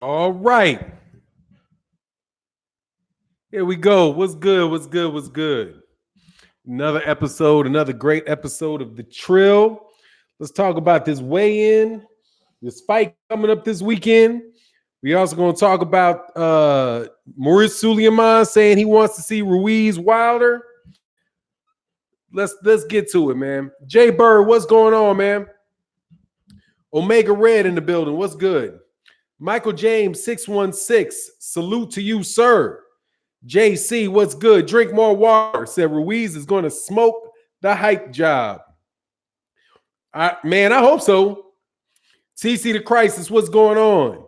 All right. Here we go. What's good? What's good? What's good? Another episode, another great episode of The Trill. Let's talk about this weigh-in, this fight coming up this weekend. We also going to talk about Maurice Suleiman saying he wants to see Ruiz Wilder. Let's get to it, man. Jay Bird, what's going on, man? Omega Red in the building. What's good? Michael James 616. Salute to you, sir. JC, what's good? Drink more water. Said Ruiz is going to smoke the hype job. Man, I hope so. TC the Crisis, what's going on?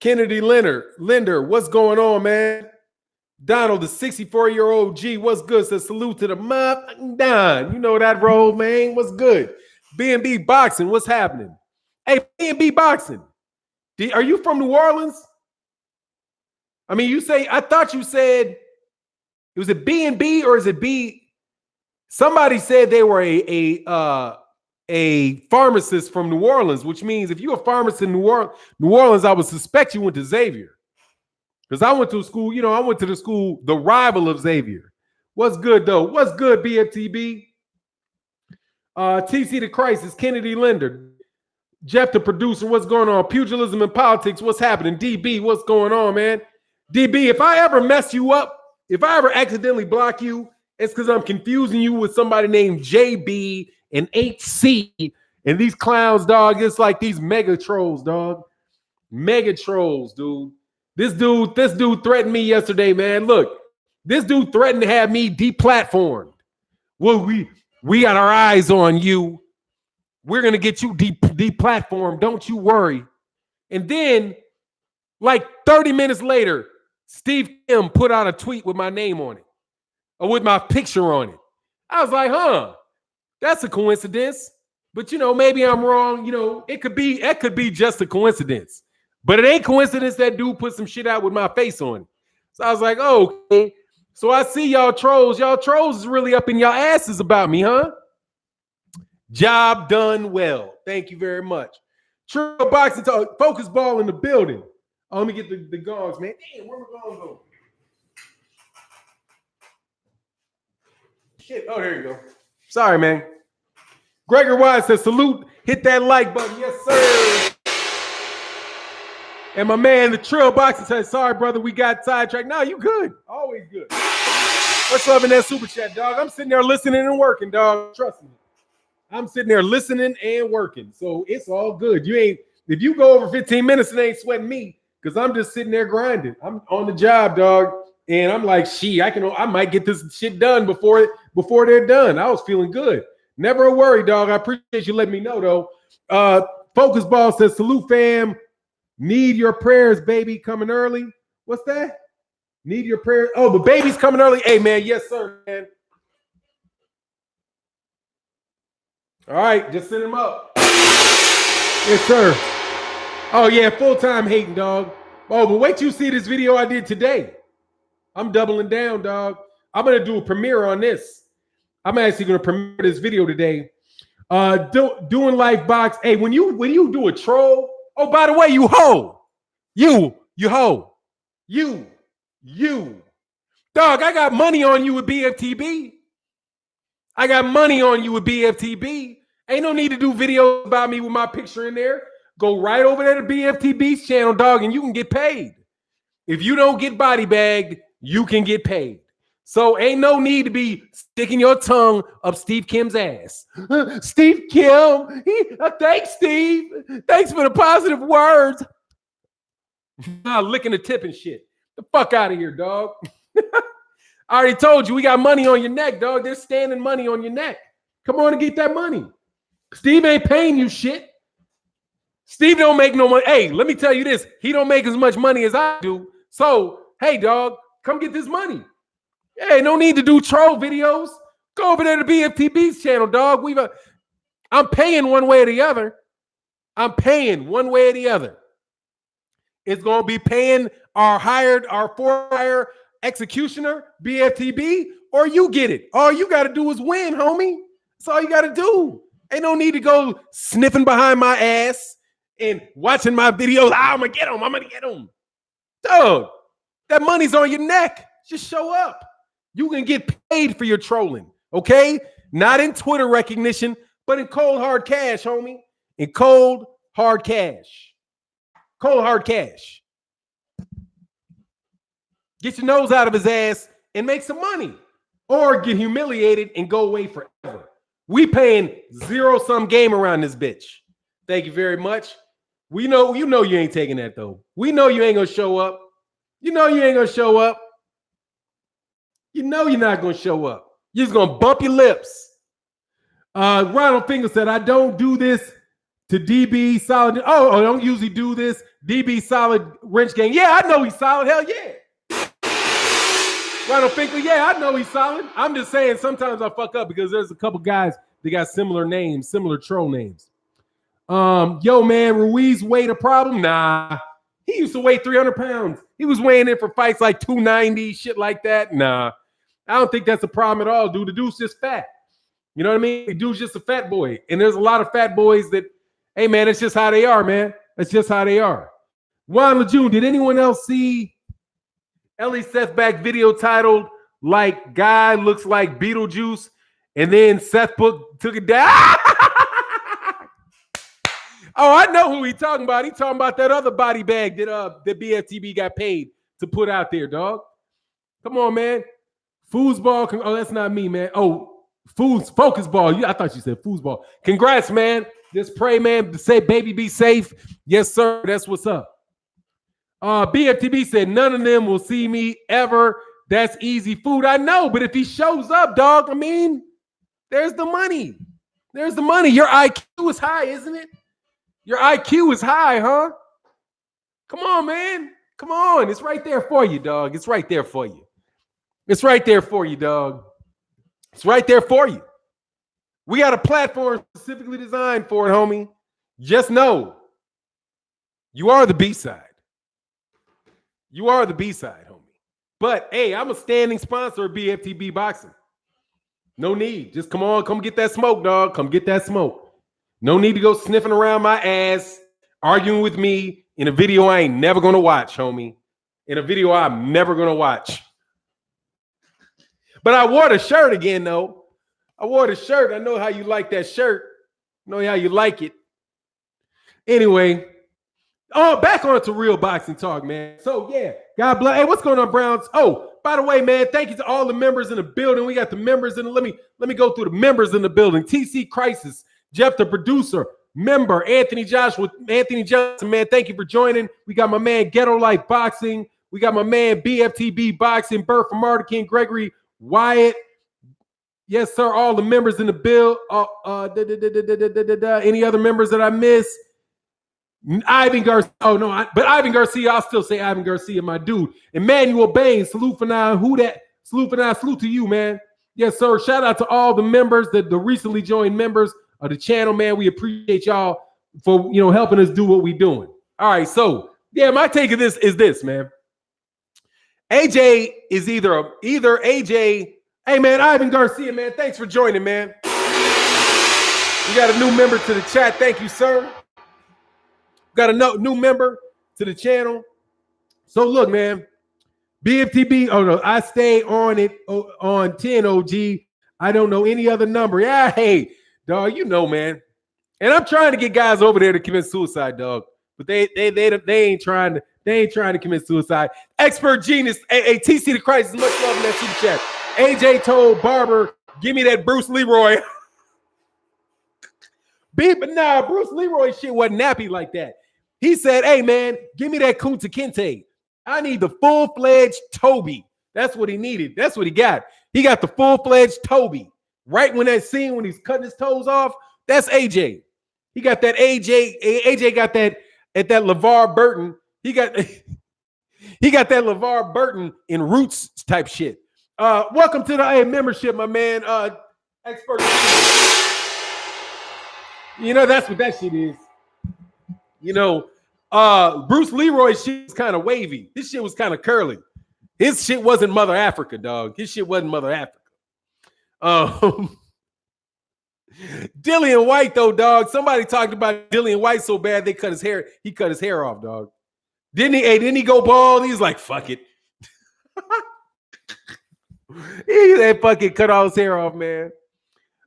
Kennedy Linder, what's going on, man? Donald, the 64-year-old G, what's good? Says salute to the motherfucking Don. You know that role, man. What's good? B&B Boxing, what's happening? Hey, B&B Boxing, are you from New Orleans? I mean, I thought you said, it was a B&B or is it B? Somebody said they were a pharmacist from New Orleans, which means if you're a pharmacist in New Orleans, I would suspect you went to Xavier. Because I went to school, I went to the school, the rival of Xavier. What's good, though? What's good, BFTB? TC the Crisis, Kennedy Linder, Jeff the producer, what's going on? Pugilism and politics, what's happening? DB, what's going on, man? DB, if I ever mess you up, if I ever accidentally block you, it's because I'm confusing you with somebody named JB and HC. And these clowns, dog, it's like these mega trolls, dog. Mega trolls, dude. This dude threatened me yesterday, man. Look, this dude threatened to have me deplatformed. Well, we got our eyes on you. We're going to get you deplatformed. Don't you worry. And then, like 30 minutes later, Steve Kim put out a tweet with my name on it, or with my picture on it. I was like, that's a coincidence. But, maybe I'm wrong. It could be just a coincidence. But it ain't coincidence that dude put some shit out with my face on it. So I was like, oh, okay. So I see y'all trolls. Y'all trolls is really up in y'all asses about me, huh? Job done well. Thank you very much. True Boxing Talk, Focus Ball in the building. Oh, let me get the gongs, man. Damn, where my gongs go? Shit. Oh, there you go. Sorry, man. Gregor Wise says, salute. Hit that like button. Yes, sir. And my man, the Trill Boxing says, sorry, brother, we got sidetracked. No, you good. Always good. What's up in that super chat, dog? I'm sitting there listening and working, dog. Trust me. I'm sitting there listening and working. So it's all good. If you go over 15 minutes, it ain't sweating me because I'm just sitting there grinding. I'm on the job, dog. And I'm like, I might get this shit done before they're done. I was feeling good. Never a worry, dog. I appreciate you letting me know, though. Focus Ball says, salute, fam. Need your prayers, baby, coming early. What's that? Need your prayers. Oh, the baby's coming early. Hey, man. Yes, sir, man. All right, just send him up. Yes, sir. Oh, yeah, full-time hating, dog. Oh, but wait till you see this video I did today. I'm doubling down, dog. I'm going to do a premiere on this. I'm actually going to premiere this video today. Doing life box. Hey, when you do a troll, oh, by the way, you hoe. You hoe. You. Dog, I got money on you with BFTB. I got money on you with BFTB. Ain't no need to do videos about me with my picture in there. Go right over there to BFTB's channel, dog, and you can get paid. If you don't get body bagged, you can get paid. So ain't no need to be sticking your tongue up Steve Kim's ass. Steve Kim, thanks, Steve. Thanks for the positive words. Licking the tip and shit. The fuck out of here, dog. I already told you we got money on your neck, dog. There's standing money on your neck. Come on and get that money. Steve ain't paying you shit. Steve don't make no money. Hey, let me tell you this. He don't make as much money as I do. So, hey, dog, come get this money. Hey, no need to do troll videos. Go over there to BFTB's channel, dog. I'm paying one way or the other. It's going to be paying our for-hire executioner, BFTB, or you get it. All you got to do is win, homie. That's all you got to do. Ain't no need to go sniffing behind my ass and watching my videos. I'm gonna get them. Dog, that money's on your neck. Just show up. You can get paid for your trolling, okay? Not in Twitter recognition, but in cold hard cash, homie. In cold hard cash. Cold hard cash. Get your nose out of his ass and make some money, or get humiliated and go away forever. We paying zero-sum game around this bitch. Thank you very much. We know you ain't taking that though. We know you ain't gonna show up. You know you ain't gonna show up. You know you're not gonna show up. You're just gonna bump your lips. Ronald Finger said, I don't do this to DB solid. I don't usually do this. DB solid wrench gang. Yeah, I know he's solid. Hell yeah. Ronald Finkley, yeah, I know he's solid. I'm just saying sometimes I fuck up because there's a couple guys that got similar names, similar troll names. Yo, man, Ruiz weighed a problem? Nah. He used to weigh 300 pounds. He was weighing in for fights like 290, shit like that. Nah. I don't think that's a problem at all, dude. The dude's just fat. You know what I mean? The dude's just a fat boy. And there's a lot of fat boys that, hey, man, it's just how they are, man. It's just how they are. Juan Lejeune, did anyone else see Ellie Seth back video titled like guy looks like Beetlejuice, and then Seth took it down? Oh, I know who he's talking about. He's talking about that other body bag that BFTB got paid to put out there, dog. Come on, man. Foosball. Oh, that's not me, man. Oh, focus ball. I thought you said foosball. Congrats, man. Just pray, man, to say baby be safe. Yes, sir. That's what's up. BFTB said none of them will see me ever. That's easy food. I know, but if he shows up, dog, I mean, there's the money. There's the money. Your IQ is high, isn't it? Your IQ is high, huh? Come on, man. Come on. It's right there for you, dog. It's right there for you. It's right there for you, dog. It's right there for you. We got a platform specifically designed for it, homie. Just know you are the B-side. You are the B-side, homie. But, hey, I'm a standing sponsor of BFTB Boxing. No need. Just come on. Come get that smoke, dog. Come get that smoke. No need to go sniffing around my ass, arguing with me in a video I ain't never going to watch, homie. In a video I'm never going to watch. But I wore the shirt again, though. I wore the shirt. I know how you like that shirt. I know how you like it. Anyway, back on to real boxing talk, man. So, yeah, God bless. Hey, what's going on, Browns? Oh, by the way, man, thank you to all the members in the building. We got the members in. Let me go through the members in the building. TC Crisis, Jeff, the producer, member, Anthony Johnson, man, thank you for joining. We got my man Ghetto Life Boxing. We got my man BFTB Boxing, Bert from Martin King, Gregory Wyatt. Yes, sir. All the members in the bill. Any other members that I miss? Ivan Garcia. Oh, no. But Ivan Garcia, I'll still say Ivan Garcia, my dude. Emmanuel Bain, salute for now. Who that? Salute for now. Salute to you, man. Yes, sir. Shout out to all the members, the recently joined members of the channel, man. We appreciate y'all for, helping us do what we're doing. All right. So, yeah, my take of this is this, man. AJ is either AJ. Hey, man, Ivan Garcia, man, thanks for joining, man. We got a new member to the chat. Thank you, sir. Got a new member to the channel. So, look, man, BFTB, oh, no, I stay on it on 10 OG. I don't know any other number. Yeah, hey, dog, man. And I'm trying to get guys over there to commit suicide, dog. But they ain't trying to commit suicide. Expert genius, TC the Crisis, much love in that super chat. AJ told Barber, give me that Bruce Leroy. But nah, Bruce Leroy shit wasn't nappy like that. He said, hey, man, give me that Kunta Kinte. I need the full-fledged Toby. That's what he needed. That's what he got. He got the full-fledged Toby. Right when that scene when he's cutting his toes off, that's AJ. He got that AJ. AJ got that at that LeVar Burton. He got that LeVar Burton in Roots type shit. Welcome to the membership, my man. Expert. That's what that shit is. Bruce Leroy's shit was kind of wavy. His shit was kind of curly. His shit wasn't Mother Africa, dog. His shit wasn't Mother Africa. Dillian White, though, dog. Somebody talked about Dillian White so bad they cut his hair. He cut his hair off, dog. Didn't he? Hey, didn't he go bald? He's like, fuck it. He said, fuck it, cut all his hair off, man.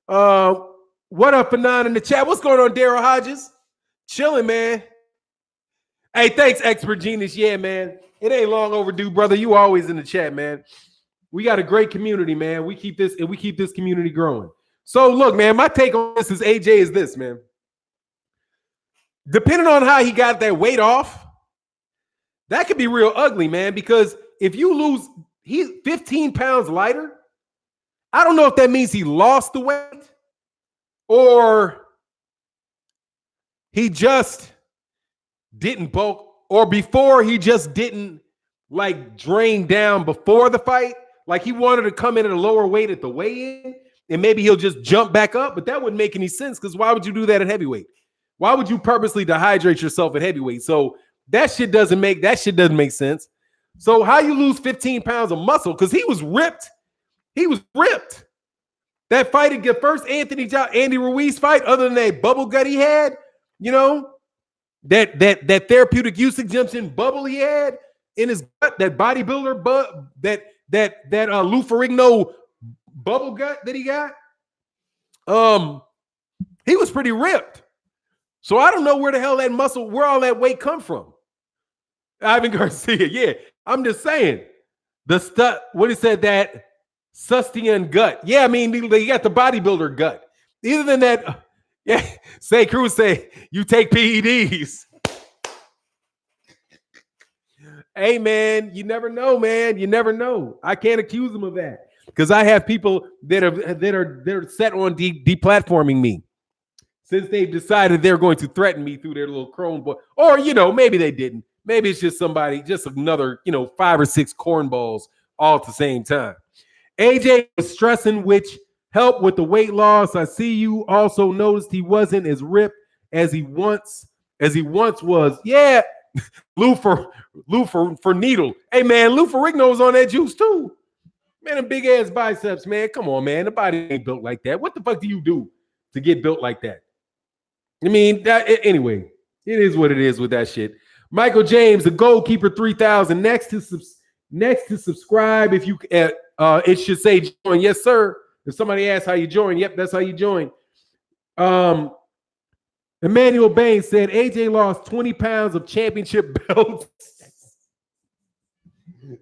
What up, Fanon in the chat? What's going on, Daryl Hodges? Chilling, man. Hey, thanks, Expert Genius. Yeah, man. It ain't long overdue, brother. You always in the chat, man. We got a great community, man. We keep this community growing. So look, man, my take on this is AJ is this, man. Depending on how he got that weight off, that could be real ugly, man, because if you lose, he's 15 pounds lighter. I don't know if that means he lost the weight or he just didn't bulk, or before he just didn't like drain down before the fight. Like he wanted to come in at a lower weight at the weigh-in, and maybe he'll just jump back up. But that wouldn't make any sense, because why would you do that at heavyweight? Why would you purposely dehydrate yourself at heavyweight? So that shit doesn't make sense. So how you lose 15 pounds of muscle? Because he was ripped. He was ripped. That fight against first Andy Ruiz fight, other than that bubble gut he had, you know, that therapeutic use exemption bubble he had in his gut, that bodybuilder that Lou Ferrigno bubble gut that he got, he was pretty ripped. So I don't know where the hell that muscle, where all that weight come from. Ivan Garcia, yeah, I'm just saying the stuff. What he said, that Sustian gut, yeah, I mean they got the bodybuilder gut. Other than that, yeah, say Cruz say you take PEDs. Hey, man, you never know, man. You never know. I can't accuse them of that because I have people that are set on deplatforming me since they've decided they're going to threaten me through their little Chromebook. Or, you know, maybe they didn't. Maybe it's just somebody, just another, 5 or 6 cornballs all at the same time. AJ was stressing, which helped with the weight loss. I see you also noticed he wasn't as ripped as he once was. Yeah. Lou for needle. Hey, man, Lou Ferrigno's on that juice too. Man, them big ass biceps, man. Come on, man. The body ain't built like that. What the fuck do you do to get built like that? I mean, anyway, it is what it is with that shit. Michael James, the goalkeeper, 3,000. Next to subscribe. If you it should say join. Yes, sir. If somebody asks how you join, yep, that's how you join. Emmanuel Bain said AJ lost 20 pounds of championship belts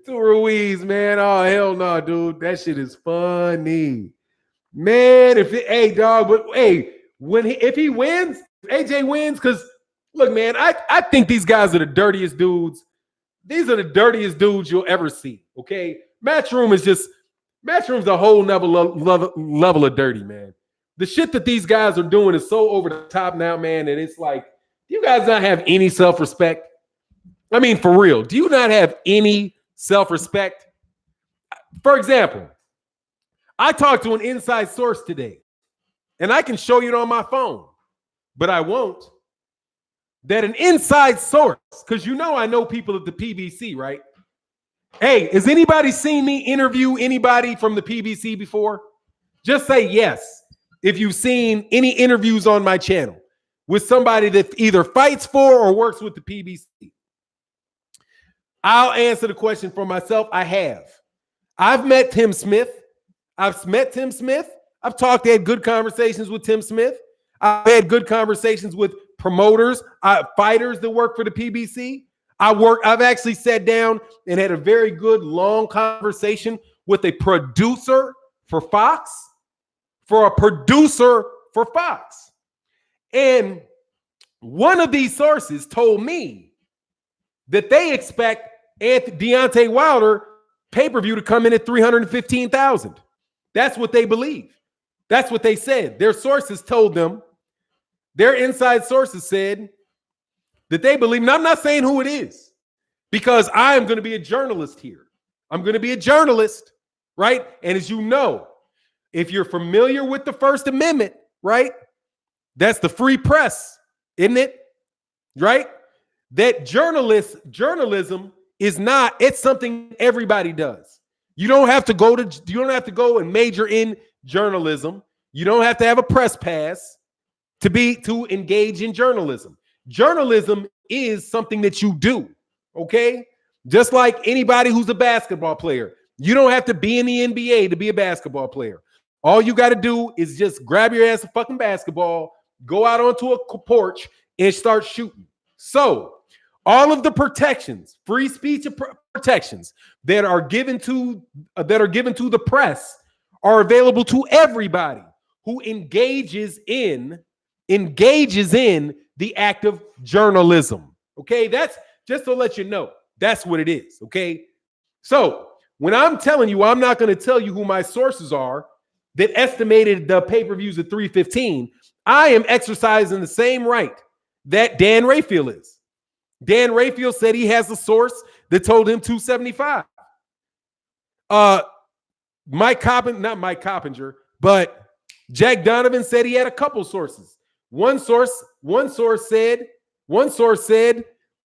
to Ruiz, man. Oh, hell no, dude. That shit is funny. Man, if he wins, if AJ wins, because look, man, I think these guys are the dirtiest dudes. These are the dirtiest dudes you'll ever see. Okay. Matchroom's a whole level of dirty, man. The shit that these guys are doing is so over the top now, man, and it's like, do you guys not have any self-respect? I mean, for real, do you not have any self-respect? For example, I talked to an inside source today, and I can show you it on my phone, but I won't. That an inside source, because I know people at the PBC, right? Hey, has anybody seen me interview anybody from the PBC before? Just say yes if you've seen any interviews on my channel with somebody that either fights for or works with the PBC. I'll answer the question for myself. I have. I've met Tim Smith. I've talked, had good conversations with Tim Smith. I've had good conversations with promoters, fighters that work for the PBC. I've actually sat down and had a very good long conversation with a producer for Fox. And one of these sources told me that they expect Deontay Wilder pay-per-view to come in at 315,000. That's what they believe. That's what they said. Their sources told them, their inside sources said that they believe, and I'm not saying who it is, because I am going to be a journalist here. I'm going to be a journalist, right? And as you know, if you're familiar with the First Amendment, right? That's the free press, isn't it? Right? That journalism is not, it's something everybody does. You don't have to go and major in journalism. You don't have to have a press pass to engage in journalism. Journalism is something that you do, okay? Just like anybody who's a basketball player. You don't have to be in the NBA to be a basketball player. All you got to do is just grab your ass a fucking basketball, go out onto a porch, and start shooting. So, all of the protections, free speech protections that are given to the press are available to everybody who engages in the act of journalism. Okay, that's just to let you know. That's what it is. Okay, so when I'm telling you, I'm not going to tell you who my sources are that estimated the pay-per-views at 315. I am exercising the same right that Dan Rayfield is. Dan Rayfield said he has a source that told him 275. Not Mike Coppinger, but Jack Donovan said he had a couple sources. One source said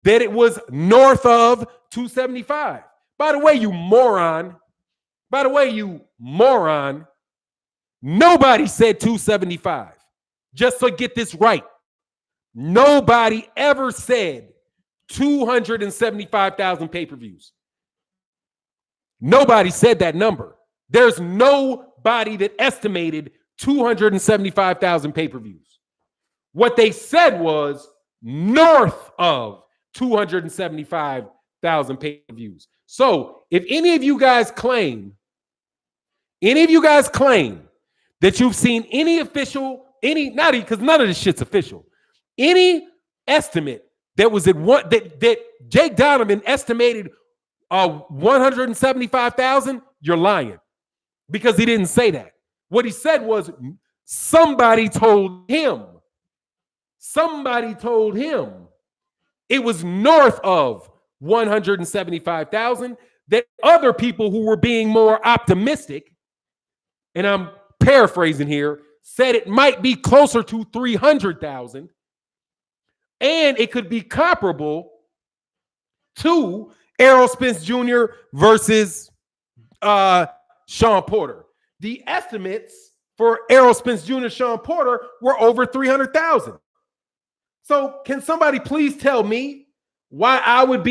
that it was north of 275. By the way, you moron. Nobody said 275. Just to get this right. Nobody ever said 275,000 pay-per-views. Nobody said that number. There's nobody that estimated 275,000 pay-per-views. What they said was north of 275,000 pay-per-views. So if any of you guys claim that you've seen any official, because none of this shit's official, any estimate that was at one that Jake Donovan estimated 175,000, you're lying, because he didn't say that. What he said was somebody told him it was north of 175,000, that other people who were being more optimistic, and I'm paraphrasing here, said it might be closer to 300,000, and it could be comparable to Errol Spence Jr. versus Sean Porter. The estimates for Errol Spence Jr. and Sean Porter were over 300,000. So can somebody please tell me why I am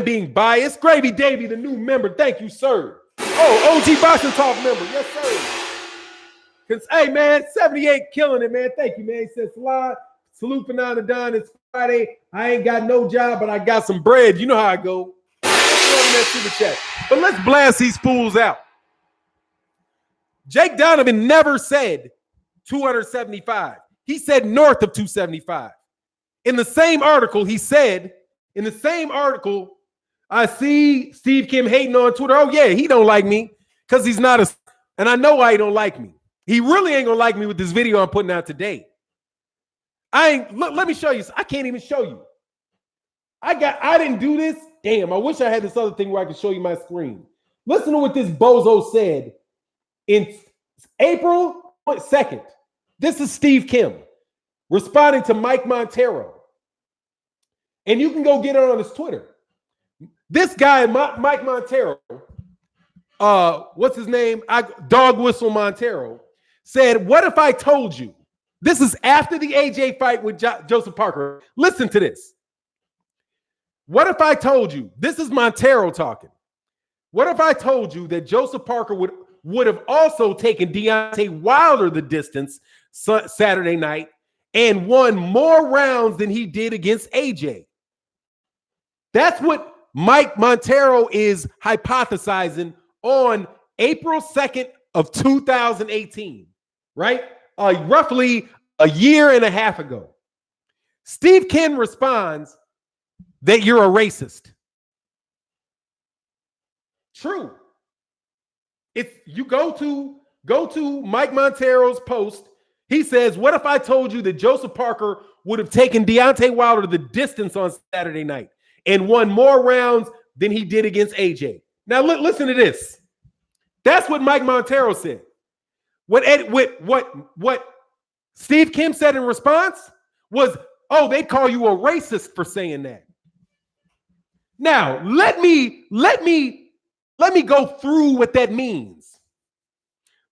being biased? Gravy Davy, the new member. Thank you, sir. Oh, OG Boxing Talk member. Yes, sir. Because, hey, man, 78 killing it, man. Thank you, man. He says, salute for Don. It's Friday. I ain't got no job, but I got some bread. You know how I go. That super chat. But let's blast these fools out. Jake Donovan never said 275. He said north of 275. In the same article, I see Steve Kim hating on Twitter. Oh, yeah, he don't like me because he's not and I know why he don't like me. He really ain't gonna like me with this video I'm putting out today. Let me show you. I can't even show you. I didn't do this. Damn, I wish I had this other thing where I could show you my screen. Listen to what this bozo said in April 2nd. This is Steve Kim responding to Mike Montero. And you can go get it on his Twitter. This guy, Mike Montero, what's his name? Dog Whistle Montero, said, what if I told you? This is after the AJ fight with Joseph Parker. Listen to this. What if I told you, this is Montero talking. What if I told you that Joseph Parker would have also taken Deontay Wilder the distance Saturday night and won more rounds than he did against AJ? That's what Mike Montero is hypothesizing on April 2nd of 2018, right? Roughly a year and a half ago. Steve Kim responds that you're a racist. True. If you go to Mike Montero's post, he says, what if I told you that Joseph Parker would have taken Deontay Wilder the distance on Saturday night and won more rounds than he did against AJ? Now listen to this. That's what Mike Montero said. What Steve Kim said in response was, oh, they call you a racist for saying that. Now, let me go through what that means.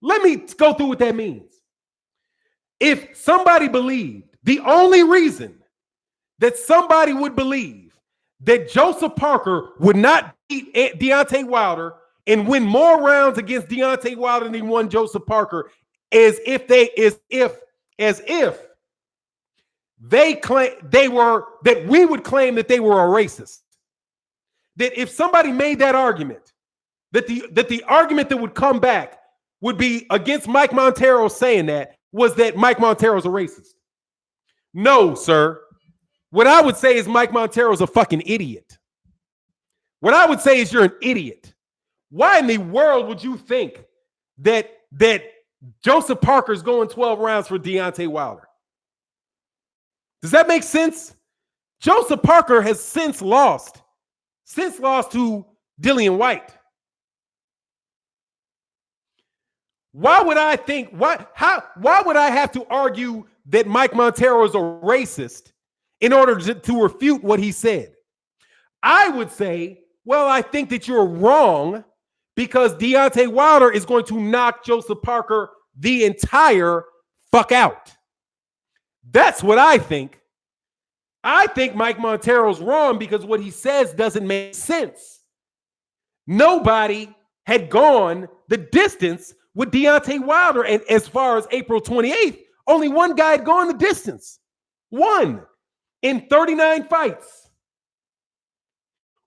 Let me go through what that means. If somebody believed, the only reason that somebody would believe that Joseph Parker would not beat Deontay Wilder and win more rounds against Deontay Wilder than he won Joseph Parker as if they claim that we would claim that they were a racist. That if somebody made that argument, that the argument that would come back would be against Mike Montero saying that was that Mike Montero's a racist. No, sir. What I would say is Mike Montero's a fucking idiot. What I would say is you're an idiot. Why in the world would you think that Joseph Parker's going 12 rounds for Deontay Wilder? Does that make sense? Joseph Parker has since lost to Dillian White. Why would I have to argue that Mike Montero is a racist in order to refute what he said? I would say, well, I think that you're wrong because Deontay Wilder is going to knock Joseph Parker the entire fuck out. That's what I think. I think Mike Montero's wrong because what he says doesn't make sense. Nobody had gone the distance with Deontay Wilder, and as far as April 28th, only one guy had gone the distance. One in 39 fights.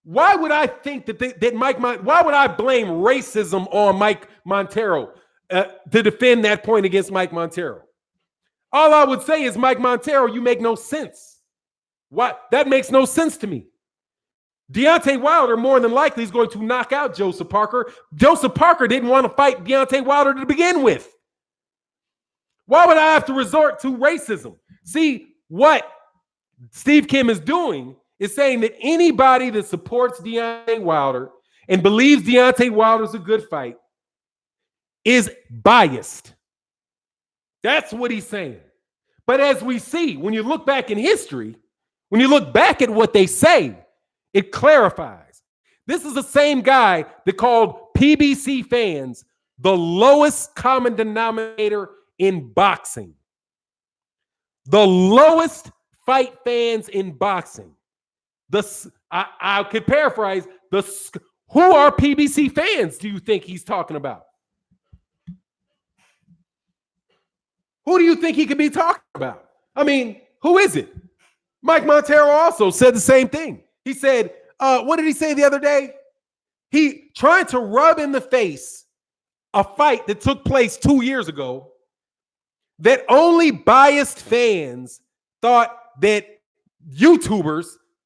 Why would I think why would I blame racism on Mike Montero to defend that point against Mike Montero? All I would say is, Mike Montero, you make no sense. What? That makes no sense to me. Deontay Wilder more than likely is going to knock out Joseph Parker. Joseph Parker didn't want to fight Deontay Wilder to begin with. Why would I have to resort to racism? See, what Steve Kim is doing is saying that anybody that supports Deontay Wilder and believes Deontay Wilder's a good fight is biased. That's what he's saying. But as we see, when you look back in history, when you look back at what they say, it clarifies. This is the same guy that called PBC fans the lowest common denominator in boxing. The lowest fight fans in boxing. I could paraphrase. Who are PBC fans do you think he's talking about? Who do you think he could be talking about? I mean, who is it? Mike Montero also said the same thing. He said, what did he say the other day? He trying to rub in the face a fight that took place 2 years ago that only biased fans thought that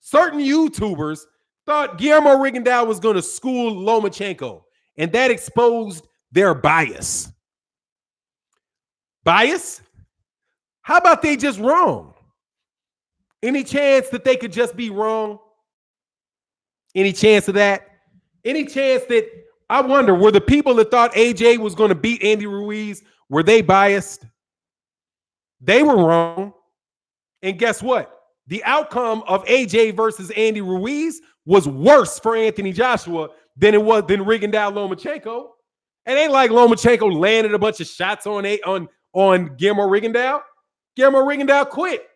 certain YouTubers thought Guillermo Rigondeaux was going to school Lomachenko, and that exposed their bias. Bias? How about they just wrong? Any chance that they could just be wrong? Any chance of that? Any chance that, I wonder, were the people that thought AJ was going to beat Andy Ruiz, were they biased? They were wrong. And guess what? The outcome of AJ versus Andy Ruiz was worse for Anthony Joshua than Rigondeaux Lomachenko. It ain't like Lomachenko landed a bunch of shots on Guillermo Rigondeaux. Guillermo Rigondeaux quit.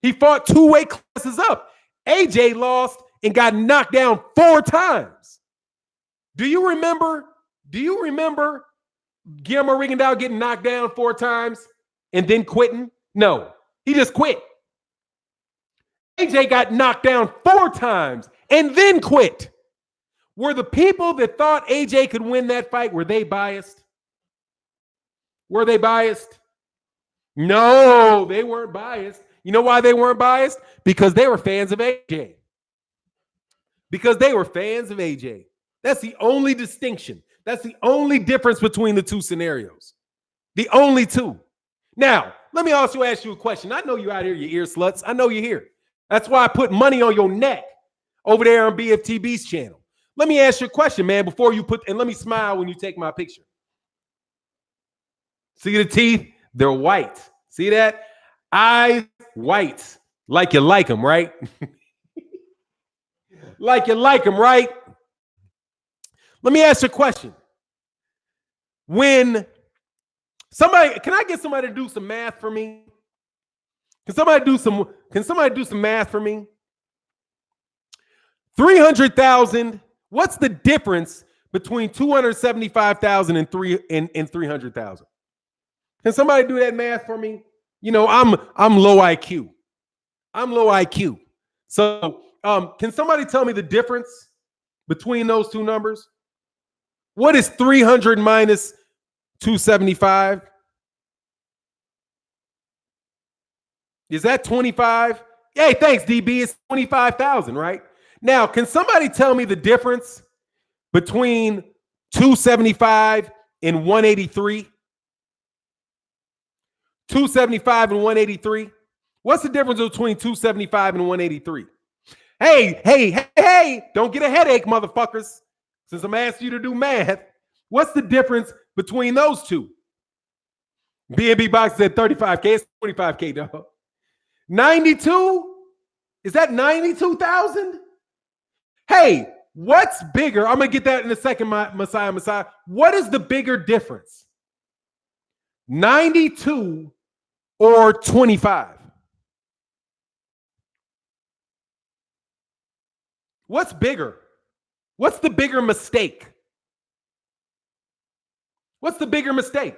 He fought 2 weight classes up. AJ lost and got knocked down 4 times. Do you remember Guillermo Rigondeaux getting knocked down 4 times and then quitting? No, he just quit. AJ got knocked down 4 times and then quit. Were the people that thought AJ could win that fight, were they biased? Were they biased? No, they weren't biased. You know why they weren't biased? Because they were fans of AJ. Because they were fans of AJ. That's the only distinction. That's the only difference between the 2 scenarios. The only 2. Now, let me also ask you a question. I know you out here, you ear sluts. I know you're here. That's why I put money on your neck over there on BFTB's channel. Let me ask you a question, man, before you and let me smile when you take my picture. See the teeth? They're white. See that? Eyes white. Like you like them, right? Like you like them, right? Let me ask you a question. When Can I get somebody to do some math for me? Can somebody do some math for me? 300,000. What's the difference between 275,000 and 300,000? Can somebody do that math for me? You know, I'm low IQ. I'm low IQ. So, can somebody tell me the difference between those two numbers? What is 300 minus 275? Is that 25? Hey, thanks, DB. It's 25,000, right? Now, can somebody tell me the difference between 275 and 183? 275 and 183? What's the difference between 275 and 183? Hey, don't get a headache, motherfuckers. Since I'm asking you to do math, what's the difference between those two? B&B Box said 35K. It's 25K, dog. 92? Is that 92,000? Hey, what's bigger? I'm going to get that in a second, Messiah. What is the bigger difference? 92 or 25? What's bigger? What's the bigger mistake? What's the bigger mistake?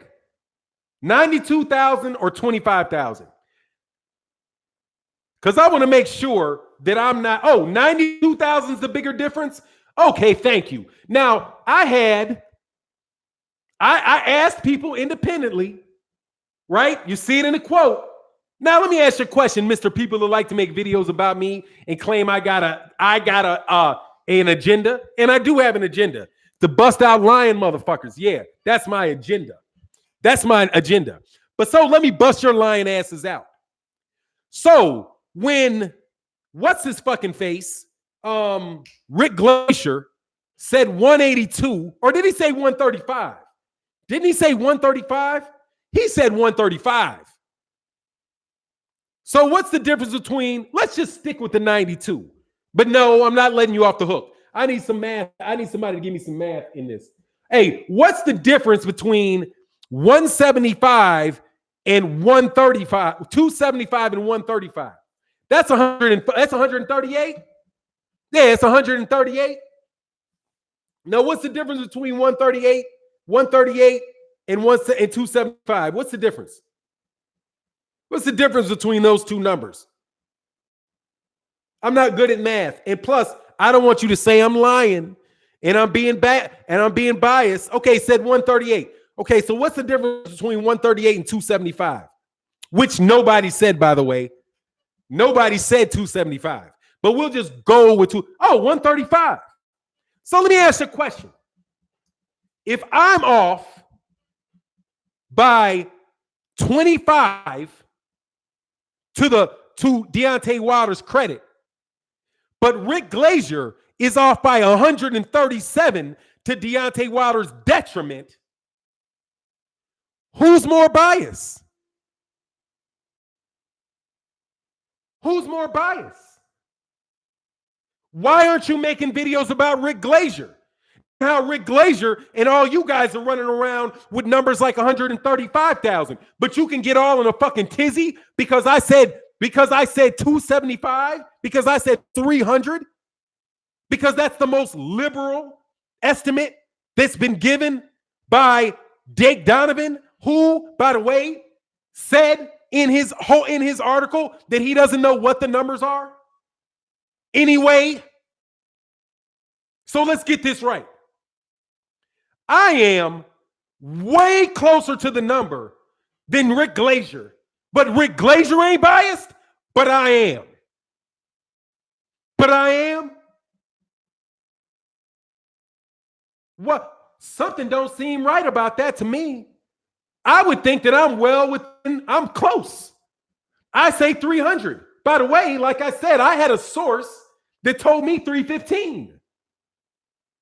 92,000 or 25,000? Because I want to make sure that I'm not, 92,000 is the bigger difference? Okay, thank you. Now, I asked people independently, right? You see it in the quote. Now, let me ask you a question, Mr. People who like to make videos about me and claim I got an agenda, and I do have an agenda to bust out lying motherfuckers. Yeah, that's my agenda. That's my agenda. But so let me bust your lying asses out. So when what's his fucking face? Rick Glacier said 182, or did he say 135? Didn't he say 135? He said 135. So what's the difference between, let's just stick with the 92. But no, I'm not letting you off the hook. I need some math. I need somebody to give me some math in this. Hey, what's the difference between 175 and 135? 275 and 135. That's 138? Yeah, it's 138. Now, what's the difference between 138 and 275? What's the difference? What's the difference between those two numbers? I'm not good at math. And plus, I don't want you to say I'm lying and I'm being bad and I'm being biased. Okay, said 138. Okay, so what's the difference between 138 and 275? Which nobody said, by the way. Nobody said 275. But we'll just go with 135. So let me ask you a question. If I'm off by 25 to Deontay Wilder's credit, but Rick Glazier is off by 137 to Deontay Wilder's detriment, who's more biased? Who's more biased? Why aren't you making videos about Rick Glazier? How Rick Glazier and all you guys are running around with numbers like 135,000, but you can get all in a fucking tizzy because I said 275, because I said 300, because that's the most liberal estimate that's been given by Jake Donovan, who, by the way, said in his article that he doesn't know what the numbers are. Anyway, so let's get this right. I am way closer to the number than Rick Glazier, but Rick Glazier ain't biased, but I am. What? Something don't seem right about that to me. I would think that I'm close. I say 300. By the way, like I said, I had a source that told me 315.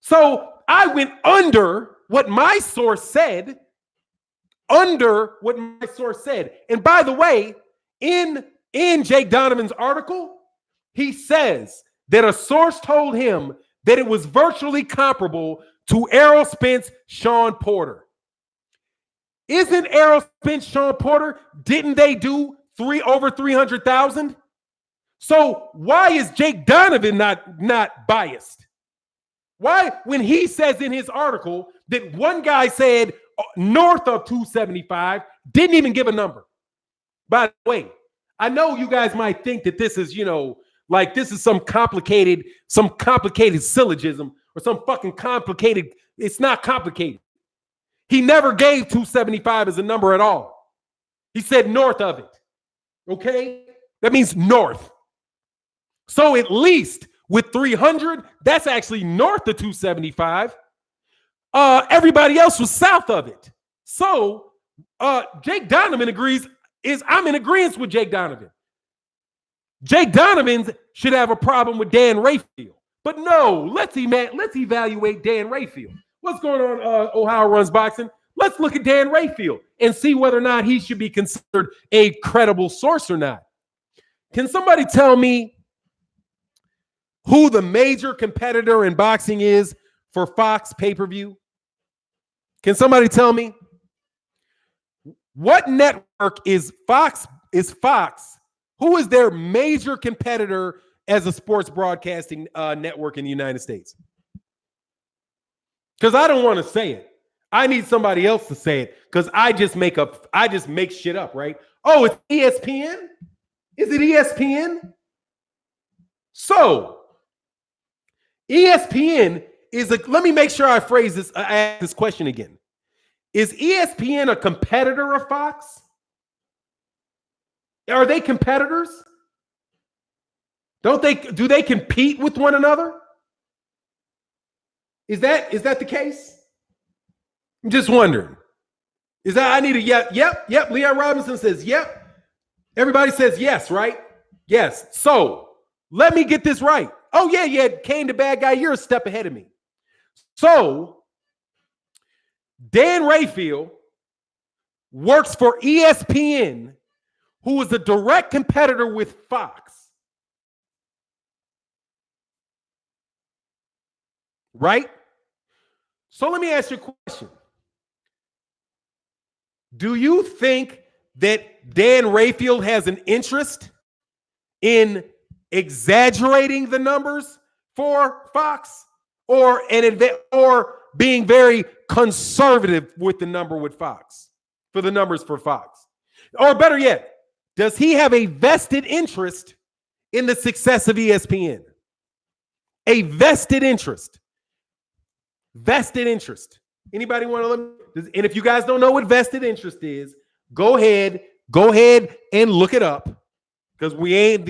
So I went under what my source said. And by the way, in Jake Donovan's article, he says that a source told him that it was virtually comparable to Errol Spence, Sean Porter. Isn't Errol Spence, Sean Porter? Didn't they do over 300,000? So why is Jake Donovan not biased? Why, when he says in his article that one guy said north of 275, didn't even give a number? By the way, I know you guys might think that this is, like this is some complicated syllogism or some fucking complicated. It's not complicated. He never gave 275 as a number at all. He said north of it. Okay? That means north. So at least with 300, that's actually north of 275. Everybody else was south of it. So Jake Donovan agrees. I'm in agreement with Jake Donovan. Jake Donovan should have a problem with Dan Rayfield. But no, let's evaluate Dan Rayfield. What's going on, Ohio Runs Boxing? Let's look at Dan Rayfield and see whether or not he should be considered a credible source or not. Can somebody tell me who the major competitor in boxing is for Fox pay-per-view? Can somebody tell me? What network is Fox? Who is their major competitor as a sports broadcasting network in the United States? Because I don't want to say it. I need somebody else to say it because I just make shit up, right? Oh, it's ESPN? Is it ESPN? So ESPN is let me make sure I ask this question again. Is ESPN a competitor of Fox? Are they competitors? Do they compete with one another? Is that the case? I'm just wondering. I need a yep. Leon Robinson says yep. Everybody says yes, right? Yes. So let me get this right. Oh, yeah. Kane the bad guy, you're a step ahead of me. So Dan Rayfield works for ESPN, who is a direct competitor with Fox. Right? So let me ask you a question. Do you think that Dan Rayfield has an interest in exaggerating the numbers for Fox or being very conservative with the numbers for Fox? Or better yet, does he have a vested interest in the success of ESPN? A vested interest. Vested interest. Anybody want to let me? And if you guys don't know what vested interest is, go ahead and look it up. Because we ain't,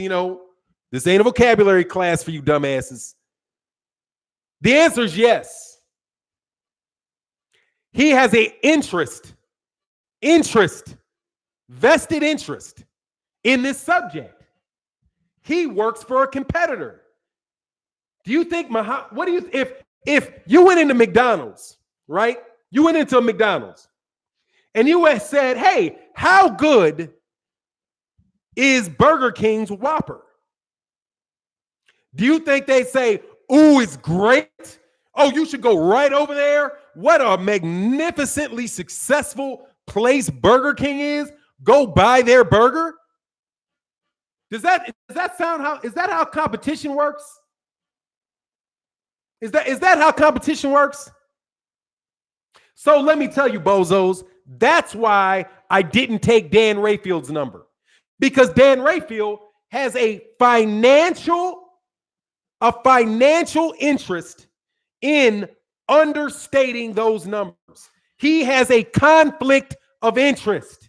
this ain't a vocabulary class for you dumbasses. The answer is yes. He has a vested interest in this subject. He works for a competitor. Do you think if you went into McDonald's, right? You went into a McDonald's and you said, hey, how good is Burger King's Whopper? Do you think they say, ooh, it's great? Oh, you should go right over there. What a magnificently successful place Burger King is. Go buy their burger. Is that how competition works? Is that how competition works? So let me tell you, bozos, that's why I didn't take Dan Rayfield's number. Because Dan Rayfield has a financial interest in understating those numbers. He has a conflict of interest.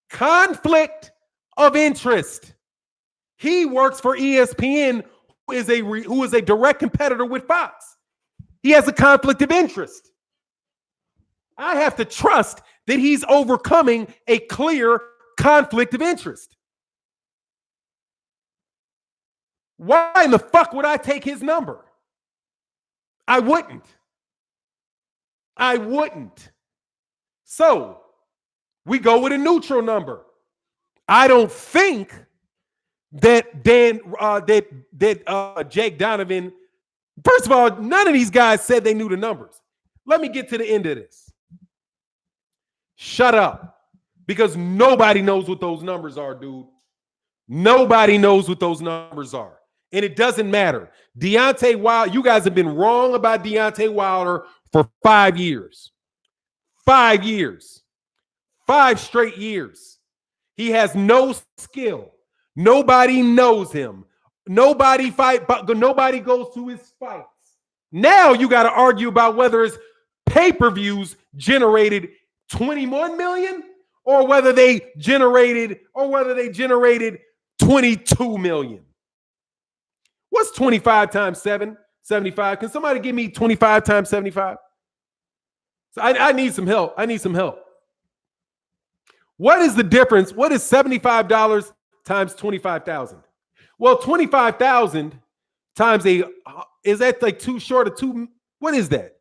Conflict of interest. He works for ESPN, who is a direct competitor with Fox. He has a conflict of interest. I have to trust that he's overcoming a clear conflict of interest. Why in the fuck would I take his number? I wouldn't. So we go with a neutral number. I don't think that Jake Donovan. First of all, none of these guys said they knew the numbers. Let me get to the end of this. Shut up. Because nobody knows what those numbers are, dude. Nobody knows what those numbers are. And it doesn't matter. Deontay Wilder, you guys have been wrong about Deontay Wilder for 5 years. 5 years. 5 straight years. He has no skill. Nobody knows him. Nobody goes to his fights. Now you got to argue about whether his pay-per-views generated 21 million or whether they generated 22 million. What's 25 times 7? 75. Can somebody give me 25 times 75? So I need some help. I need some help. What is the difference? What is $75 times 25,000? Well, 25,000 times is that like too short of 2? What is that?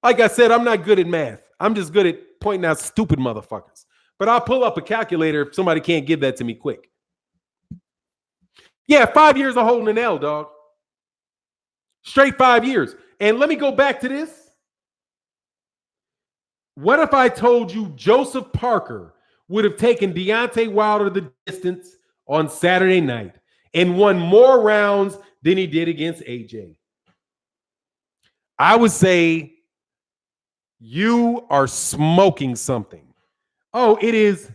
Like I said, I'm not good at math. I'm just good at pointing out stupid motherfuckers. But I'll pull up a calculator if somebody can't give that to me quick. Yeah, 5 years of holding an L, dog. Straight 5 years. And let me go back to this. What if I told you Joseph Parker would have taken Deontay Wilder the distance on Saturday night and won more rounds than he did against AJ? I would say you are smoking something. Oh, it is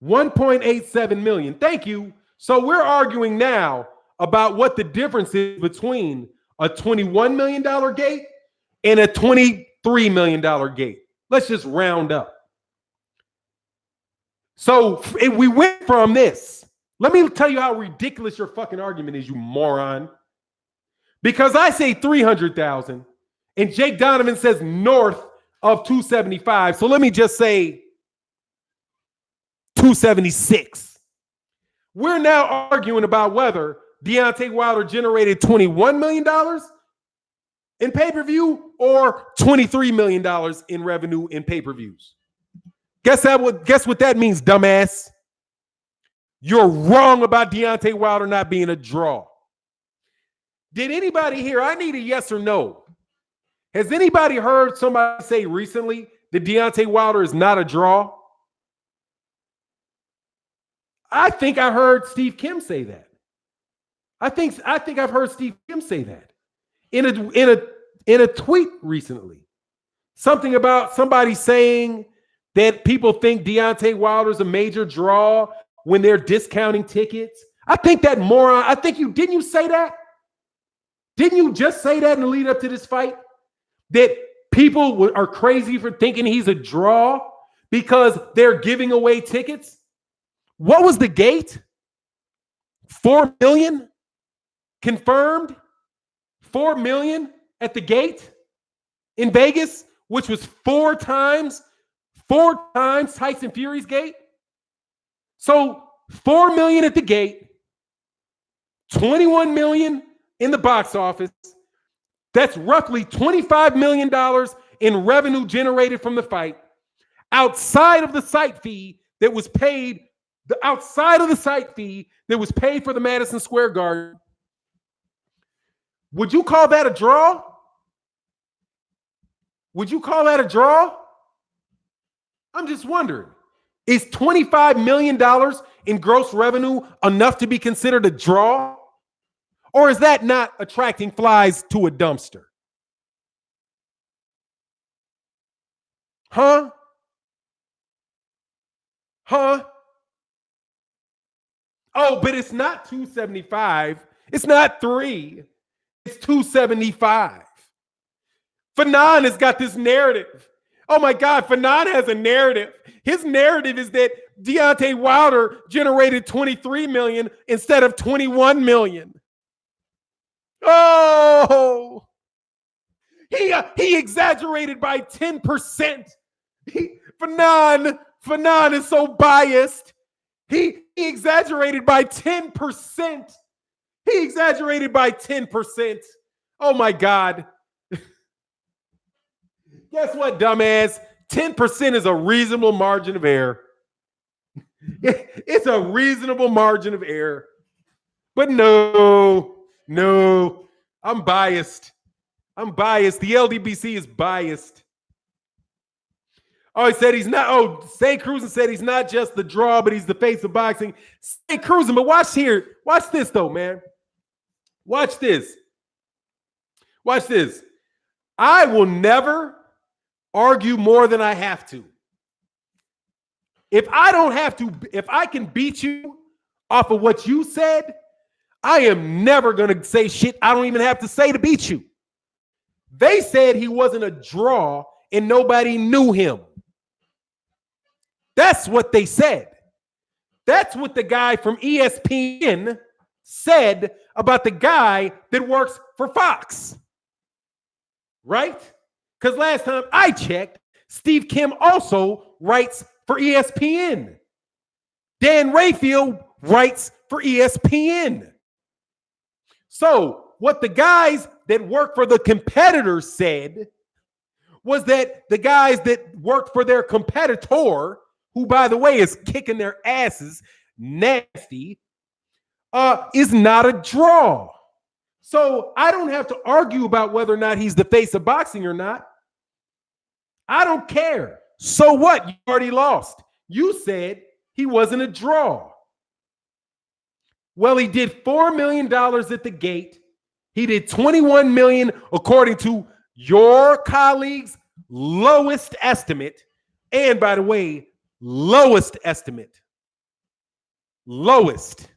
1.87 million. Thank you. So we're arguing now about what the difference is between a $21 million gate and a $23 million gate. Let's just round up. So if we went from this, let me tell you how ridiculous your fucking argument is, you moron. Because I say 300,000 and Jake Donovan says north of 275. So let me just say 276. We're now arguing about whether Deontay Wilder generated $21 million in pay-per-view or $23 million in revenue in pay-per-views. Guess what that means, dumbass? You're wrong about Deontay Wilder not being a draw. Did anybody here? I need a yes or no. Has anybody heard somebody say recently that Deontay Wilder is not a draw? I think I heard Steve Kim say that. I think I've heard Steve Kim say that in a tweet recently. Something about somebody saying that people think Deontay Wilder's a major draw when they're discounting tickets. I think that moron. Didn't you say that? Didn't you just say that in the lead up to this fight? That people are crazy for thinking he's a draw because they're giving away tickets? What was the gate? 4 million confirmed? 4 million at the gate in Vegas, which was four times Tyson Fury's gate. So 4 million at the gate, 21 million in the box office. That's roughly $25 million in revenue generated from the fight outside of the site fee that was paid. Outside of the site fee that was paid for the Madison Square Garden. Would you call that a draw? Would you call that a draw? I'm just wondering. Is $25 million in gross revenue enough to be considered a draw? Or is that not attracting flies to a dumpster? Huh? Oh, but it's not 275. It's not 3. It's 275. Fanon has got this narrative. Oh my God, Fanon has a narrative. His narrative is that Deontay Wilder generated 23 million instead of 21 million. Oh, he exaggerated by 10%. Fanon is so biased. He exaggerated by 10%. He exaggerated by 10%. Oh my God. Guess what, dumbass? 10% is a reasonable margin of error. It's a reasonable margin of error. But no, I'm biased. The LDBC is biased. Oh, he said he's not. Oh, St. Cruising said he's not just the draw, but he's the face of boxing. St. Cruising, but watch here. Watch this, though, man. Watch this. Watch this. I will never argue more than I have to. If I don't have to, if I can beat you off of what you said, I am never going to say shit I don't even have to say to beat you. They said he wasn't a draw and nobody knew him. That's what they said. That's what the guy from ESPN said about the guy that works for Fox. Right? Because last time I checked, Steve Kim also writes for ESPN. Dan Rayfield writes for ESPN. So what the guys that work for the competitors said was that the guys that worked for their competitor, who, by the way, is kicking their asses nasty, is not a draw. So I don't have to argue about whether or not he's the face of boxing or not. I don't care. So what? You already lost. You said he wasn't a draw. Well, he did $4 million at the gate. He did $21 million according to your colleague's lowest estimate. And by the way, lowest estimate. Lowest.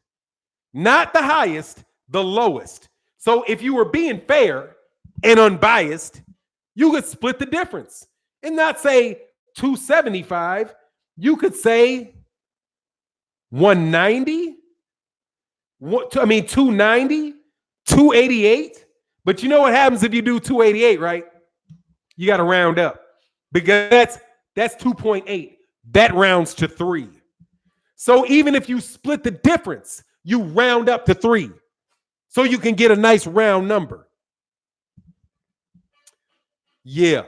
Not the highest, the lowest. So if you were being fair and unbiased, you could split the difference and not say 275. You could say 190. 290, 288. But you know what happens if you do 288, right? You got to round up because that's 2.8. That rounds to 3. So even if you split the difference, you round up to 3. So you can get a nice round number. Yeah.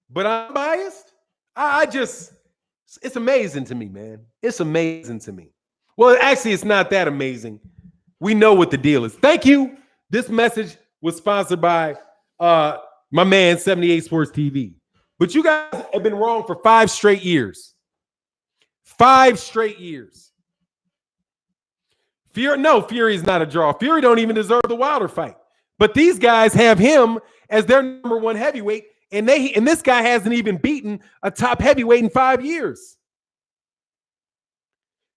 But I'm biased. It's amazing to me, man. It's amazing to me. Well, actually, it's not that amazing. We know what the deal is. Thank you. This message was sponsored by my man, 78 Sports TV. But you guys have been wrong for 5 straight years. 5 straight years. Fury is not a draw. Fury don't even deserve the Wilder fight. But these guys have him as their number 1 heavyweight, and this guy hasn't even beaten a top heavyweight in 5 years.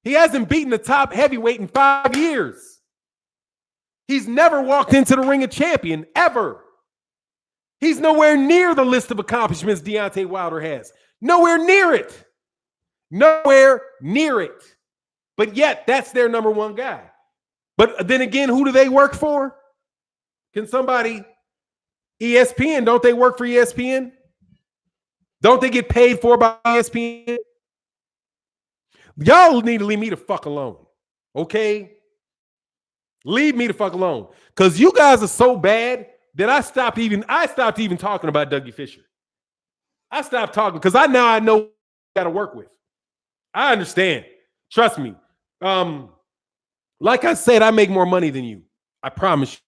He hasn't beaten a top heavyweight in 5 years. He's never walked into the ring a champion, ever. He's nowhere near the list of accomplishments Deontay Wilder has. Nowhere near it. Nowhere near it. But yet, that's their number 1 guy. But then again, who do they work for? Can somebody, ESPN, don't they work for ESPN? Don't they get paid for by ESPN? Y'all need to leave me the fuck alone. Okay? Leave me the fuck alone. Because you guys are so bad that I stopped even talking about Dougie Fisher. I stopped talking because I know who I got to work with. I understand. Trust me. Like I said, I make more money than you. I promise you.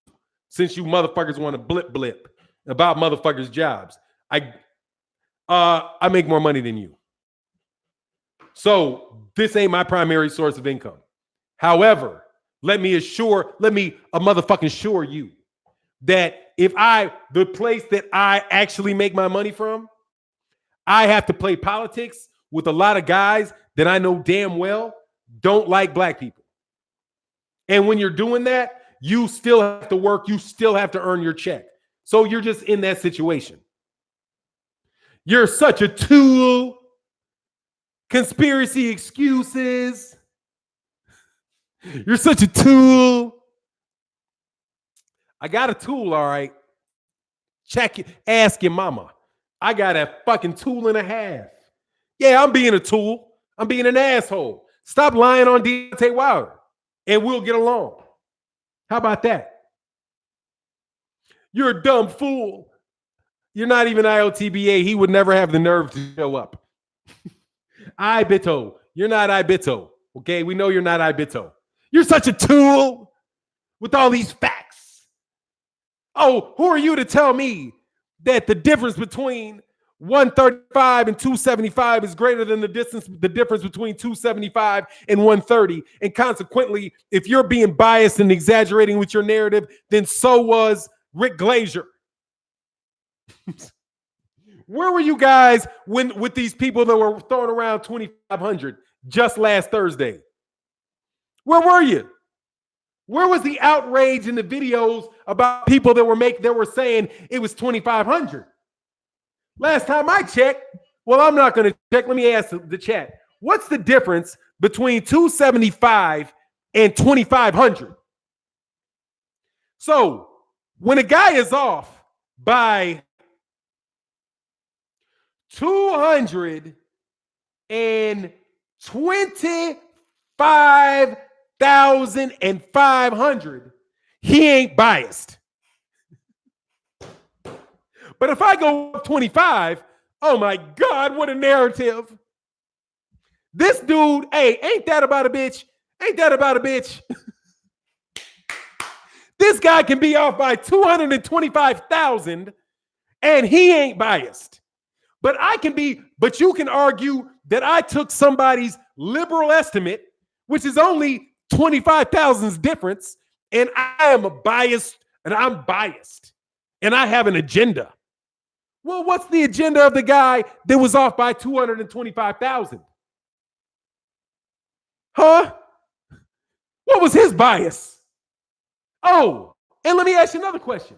Since you motherfuckers want to blip about motherfuckers' jobs. I make more money than you. So this ain't my primary source of income. However, let me motherfucking assure you that the place that I actually make my money from, I have to play politics with a lot of guys that I know damn well don't like black people. And when you're doing that, you still have to work. You still have to earn your check. So you're just in that situation. You're such a tool. Conspiracy excuses. You're such a tool. I got a tool, all right. Check it. Ask your mama. I got a fucking tool and a half. Yeah, I'm being a tool. I'm being an asshole. Stop lying on Deontay Wilder, and we'll get along. How about that? You're a dumb fool. You're not even IOTBA. He would never have the nerve to show up. Ibito. You're not Ibito. Okay? We know you're not Ibito. You're such a tool with all these facts. Oh, who are you to tell me that the difference between 135 and 275 is greater than the difference between 275 and 130. And consequently, if you're being biased and exaggerating with your narrative, then so was Rick Glazier. Where were you guys when with these people that were throwing around 2,500 just last Thursday? Where were you? Where was the outrage in the videos about people that were saying it was 2,500? Last time I checked, well, I'm not going to check. Let me ask the chat. What's the difference between 275 and 2,500? So when a guy is off by 225,500, he ain't biased. But if I go up 25, oh my God, what a narrative. This dude, hey, ain't that about a bitch? Ain't that about a bitch? This guy can be off by 225,000 and he ain't biased. But you can argue that I took somebody's liberal estimate, which is only 25,000's difference, and I'm biased, and I'm biased, and I have an agenda. Well, what's the agenda of the guy that was off by 225,000? Huh? What was his bias? Oh, and let me ask you another question.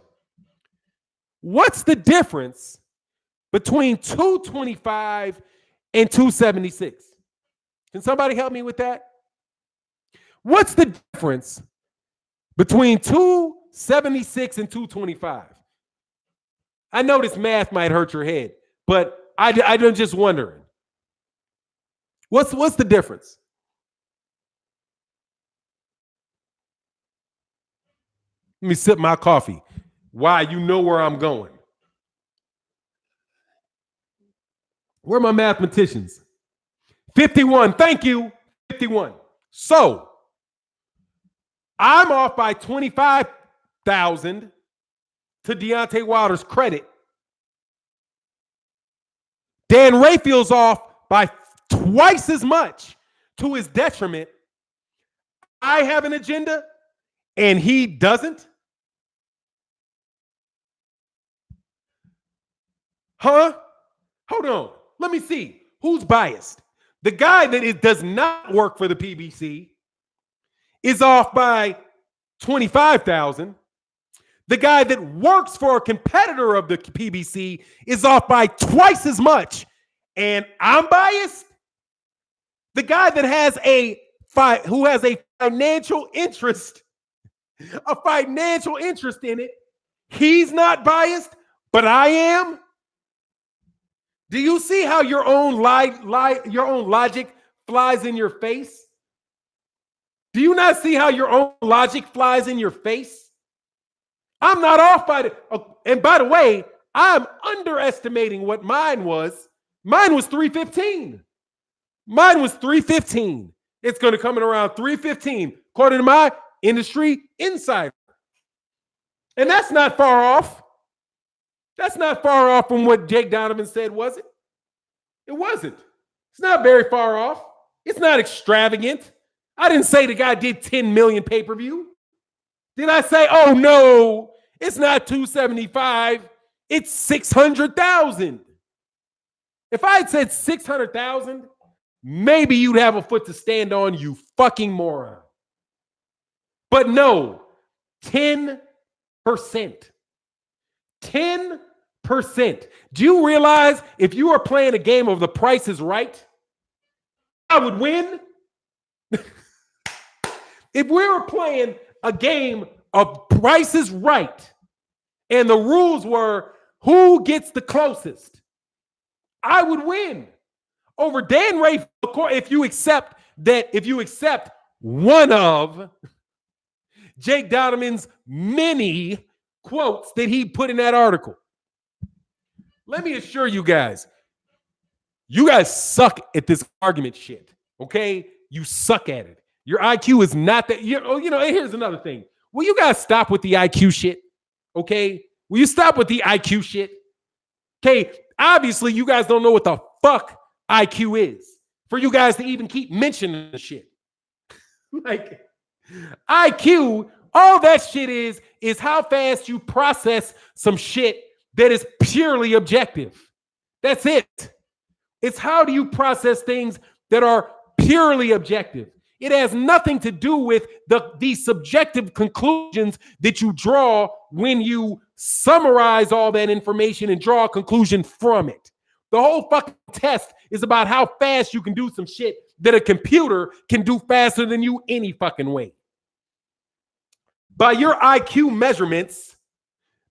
What's the difference between 225 and 276? Can somebody help me with that? What's the difference between 276 and 225? I know this math might hurt your head, but I'm just wondering. What's the difference? Let me sip my coffee. Why? You know where I'm going. Where are my mathematicians? 51. Thank you. 51. So I'm off by 25,000 to Deontay Wilder's credit. Dan Rayfield's off by twice as much to his detriment. I have an agenda and he doesn't. Huh? Hold on. Let me see. Who's biased? The guy that does not work for the PBC is off by 25,000. The guy that works for a competitor of the PBC is off by twice as much. And I'm biased. The guy that has a financial interest in it, he's not biased, but I am. Do you see how your own logic flies in your face? Do you not see how your own logic flies in your face? I'm not off by the. And by the way, I'm underestimating what mine was. Mine was 315. Mine was 315. It's going to come in around 315, according to my industry insider. And that's not far off. That's not far off from what Jake Donovan said, was it? It wasn't. It's not very far off. It's not extravagant. I didn't say the guy did 10 million pay-per-view. Did I say, oh no, it's not 275, it's 600,000? If I had said 600,000, maybe you'd have a foot to stand on, you fucking moron. But no, 10%. 10%. Do you realize if you are playing a game of The Price is Right, I would win? If we were playing a game of Price is Right and the rules were who gets the closest, I would win over Dan Rayfield. If you accept one of Jake Donovan's many quotes that he put in that article. Let me assure you guys suck at this argument shit, okay? You suck at it. Your IQ is not that. Here's another thing. Will you guys stop with the IQ shit, okay? Will you stop with the IQ shit? Okay, obviously you guys don't know what the fuck IQ is for you guys to even keep mentioning the shit. Like IQ, all that shit is how fast you process some shit that is purely objective. That's it. It's how do you process things that are purely objective. It has nothing to do with the subjective conclusions that you draw when you summarize all that information and draw a conclusion from it. The whole fucking test is about how fast you can do some shit that a computer can do faster than you any fucking way. By your IQ measurements,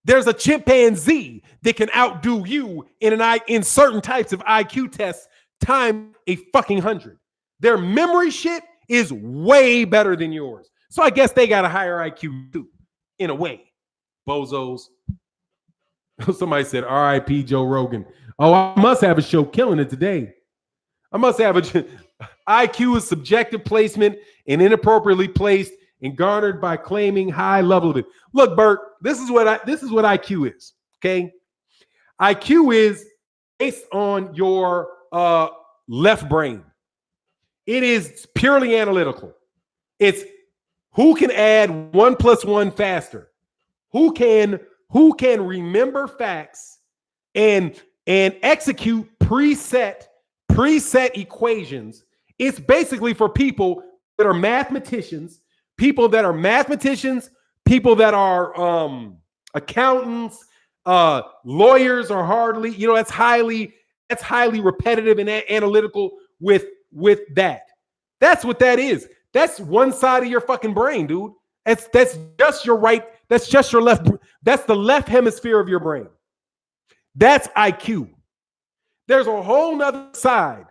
there's a chimpanzee that can outdo you in certain types of IQ tests times a fucking 100. Their memory shit is way better than yours. So I guess they got a higher IQ too, in a way. Bozos. Somebody said R.I.P. Joe Rogan. Oh, I must have a show killing it today. I must have IQ is subjective placement and inappropriately placed and garnered by claiming high level of it. Look, Bert, this is what IQ is. Okay, IQ is based on your left brain. It is purely analytical. It's who can add 1 + 1 faster, who can remember facts and execute preset equations. It's basically for people that are mathematicians, people that are accountants, lawyers are hardly, that's highly repetitive and analytical with that. That's what that is. That's one side of your fucking brain, dude. That's just your right. That's just your left. That's the left hemisphere of your brain. That's IQ. There's a whole nother side,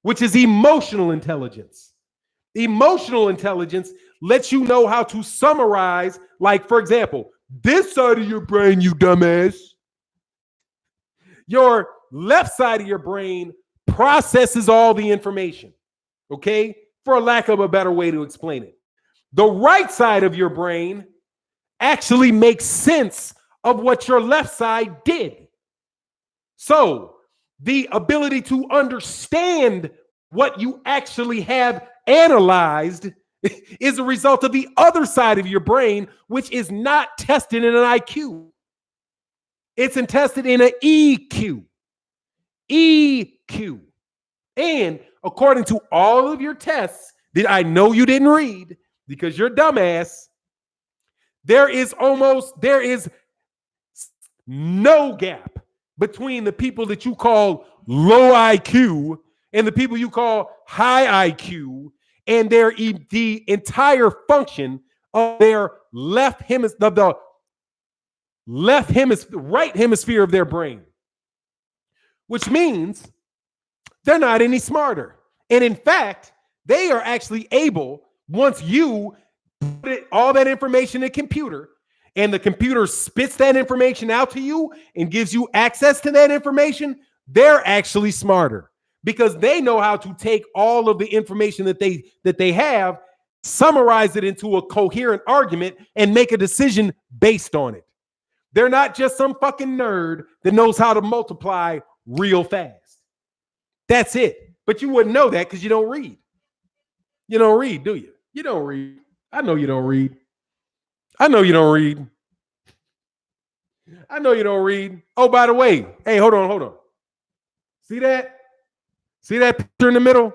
which is emotional intelligence. Emotional intelligence lets you know how to summarize, like, for example, this side of your brain, you dumbass. Your left side of your brain processes all the information, okay? For lack of a better way to explain it. The right side of your brain actually makes sense of what your left side did. So the ability to understand what you actually have analyzed is a result of the other side of your brain, which is not tested in an IQ. It's tested in an EQ. EQ. And according to all of your tests that I know you didn't read because you're dumbass, there is no gap between the people that you call low IQ and the people you call high IQ, and the entire function of their right hemisphere of their brain, which means they're not any smarter. And in fact, they are actually able, once you put all that information in a computer and the computer spits that information out to you and gives you access to that information, they're actually smarter because they know how to take all of the information that they have, summarize it into a coherent argument, and make a decision based on it. They're not just some fucking nerd that knows how to multiply real fast. That's it. But you wouldn't know that because you don't read. You don't read, do you? You don't read. I know you don't read. I know you don't read. I know you don't read. Oh, by the way, hey, hold on. See that? See that picture in the middle?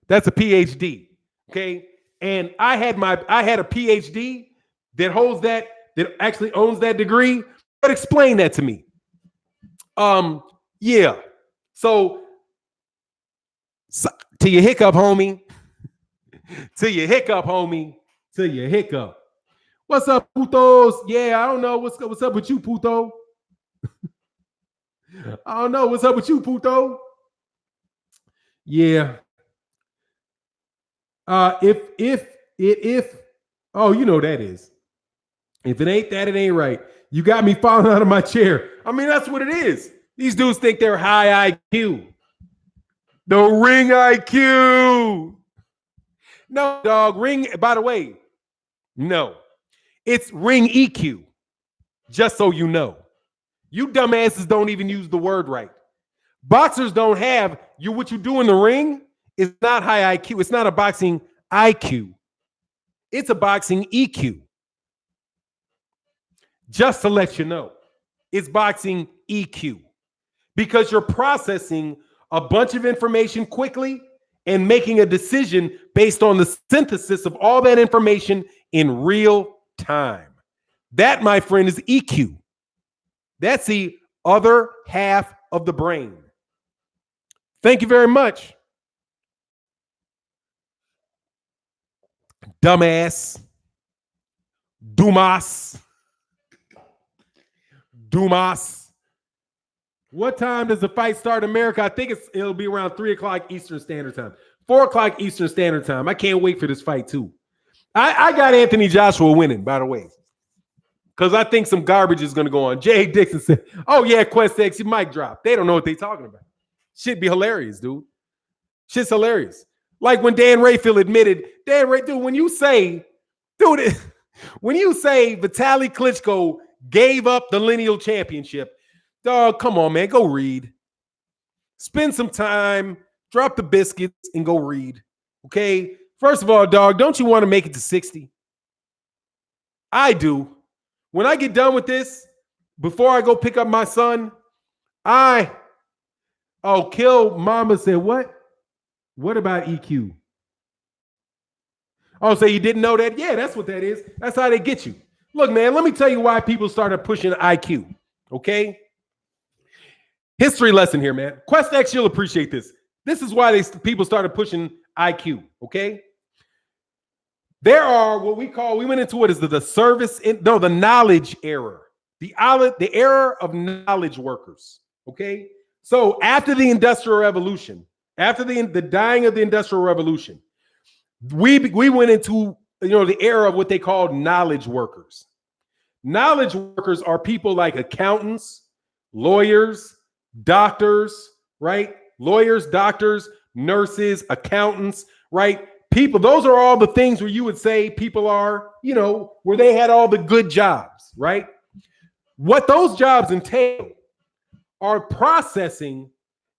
That's a PhD. Okay. And I had a PhD that holds that actually owns that degree. But explain that to me. Yeah. So to your hiccup, homie. To your hiccup, homie. To your hiccup. What's up, putos? Yeah, I don't know. What's up with you, puto? I don't know. What's up with you, puto? Yeah. If oh, you know that is. If it ain't that, it ain't right. You got me falling out of my chair. I mean, that's what it is. These dudes think they're high IQ. The ring IQ. No, dog. Ring, by the way, no. It's ring EQ. Just so you know. You dumbasses don't even use the word right. Boxers don't have what you do in the ring is not high IQ. It's not a boxing IQ. It's a boxing EQ. Just to let you know, it's boxing EQ because you're processing a bunch of information quickly and making a decision based on the synthesis of all that information in real time. That, my friend, is EQ. That's the other half of the brain. Thank you very much. Dumbass. Dumas. What time does the fight start in America? I think it'll be around 3 o'clock Eastern Standard Time. 4 o'clock Eastern Standard Time. I can't wait for this fight, too. I got Anthony Joshua winning, by the way, because I think some garbage is going to go on. Jay Dixon said, oh, yeah, Quest X, your mic drop. They don't know what they're talking about. Shit be hilarious, dude. Shit's hilarious. Like when Dan Rayfield admitted, dude, when you say Vitaly Klitschko gave up the lineal championship, dog, come on, man, go read. Spend some time, drop the biscuits, and go read. Okay? First of all, dog, don't you want to make it to 60? I do. When I get done with this, before I go pick up my son, Kill Mama said, what? What about EQ? Oh, so you didn't know that? Yeah, that's what that is. That's how they get you. Look, man, let me tell you why people started pushing IQ, okay? History lesson here, man. Quest X, you'll appreciate this. This is why people started pushing IQ, okay? There are what we went into it as the knowledge era. The era of knowledge workers, okay? So after the Industrial Revolution, after the dying of the Industrial Revolution, we went into the era of what they called knowledge workers. Knowledge workers are people like accountants, lawyers, doctors, right? Lawyers, doctors, nurses, accountants, right? People, those are all the things where you would say people are, where they had all the good jobs, right? What those jobs entail are processing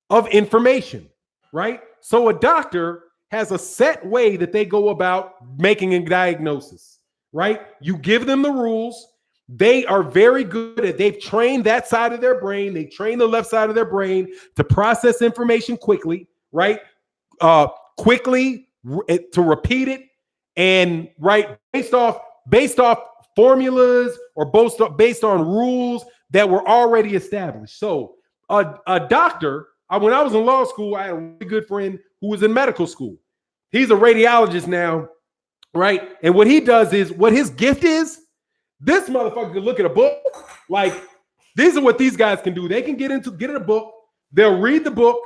of information, right? So a doctor has a set way that they go about making a diagnosis, right? You give them the rules. They are very good at, they've trained that side of their brain. They train the left side of their brain to process information quickly, right? Quickly to repeat it, and right based off formulas or based on rules that were already established. So a doctor, when I was in law school, I had a really good friend who was in medical school. He's a radiologist now, right? And what he does is, what his gift is, this motherfucker can look at a book. Like, these are what these guys can do. They can get in a book, they'll read the book,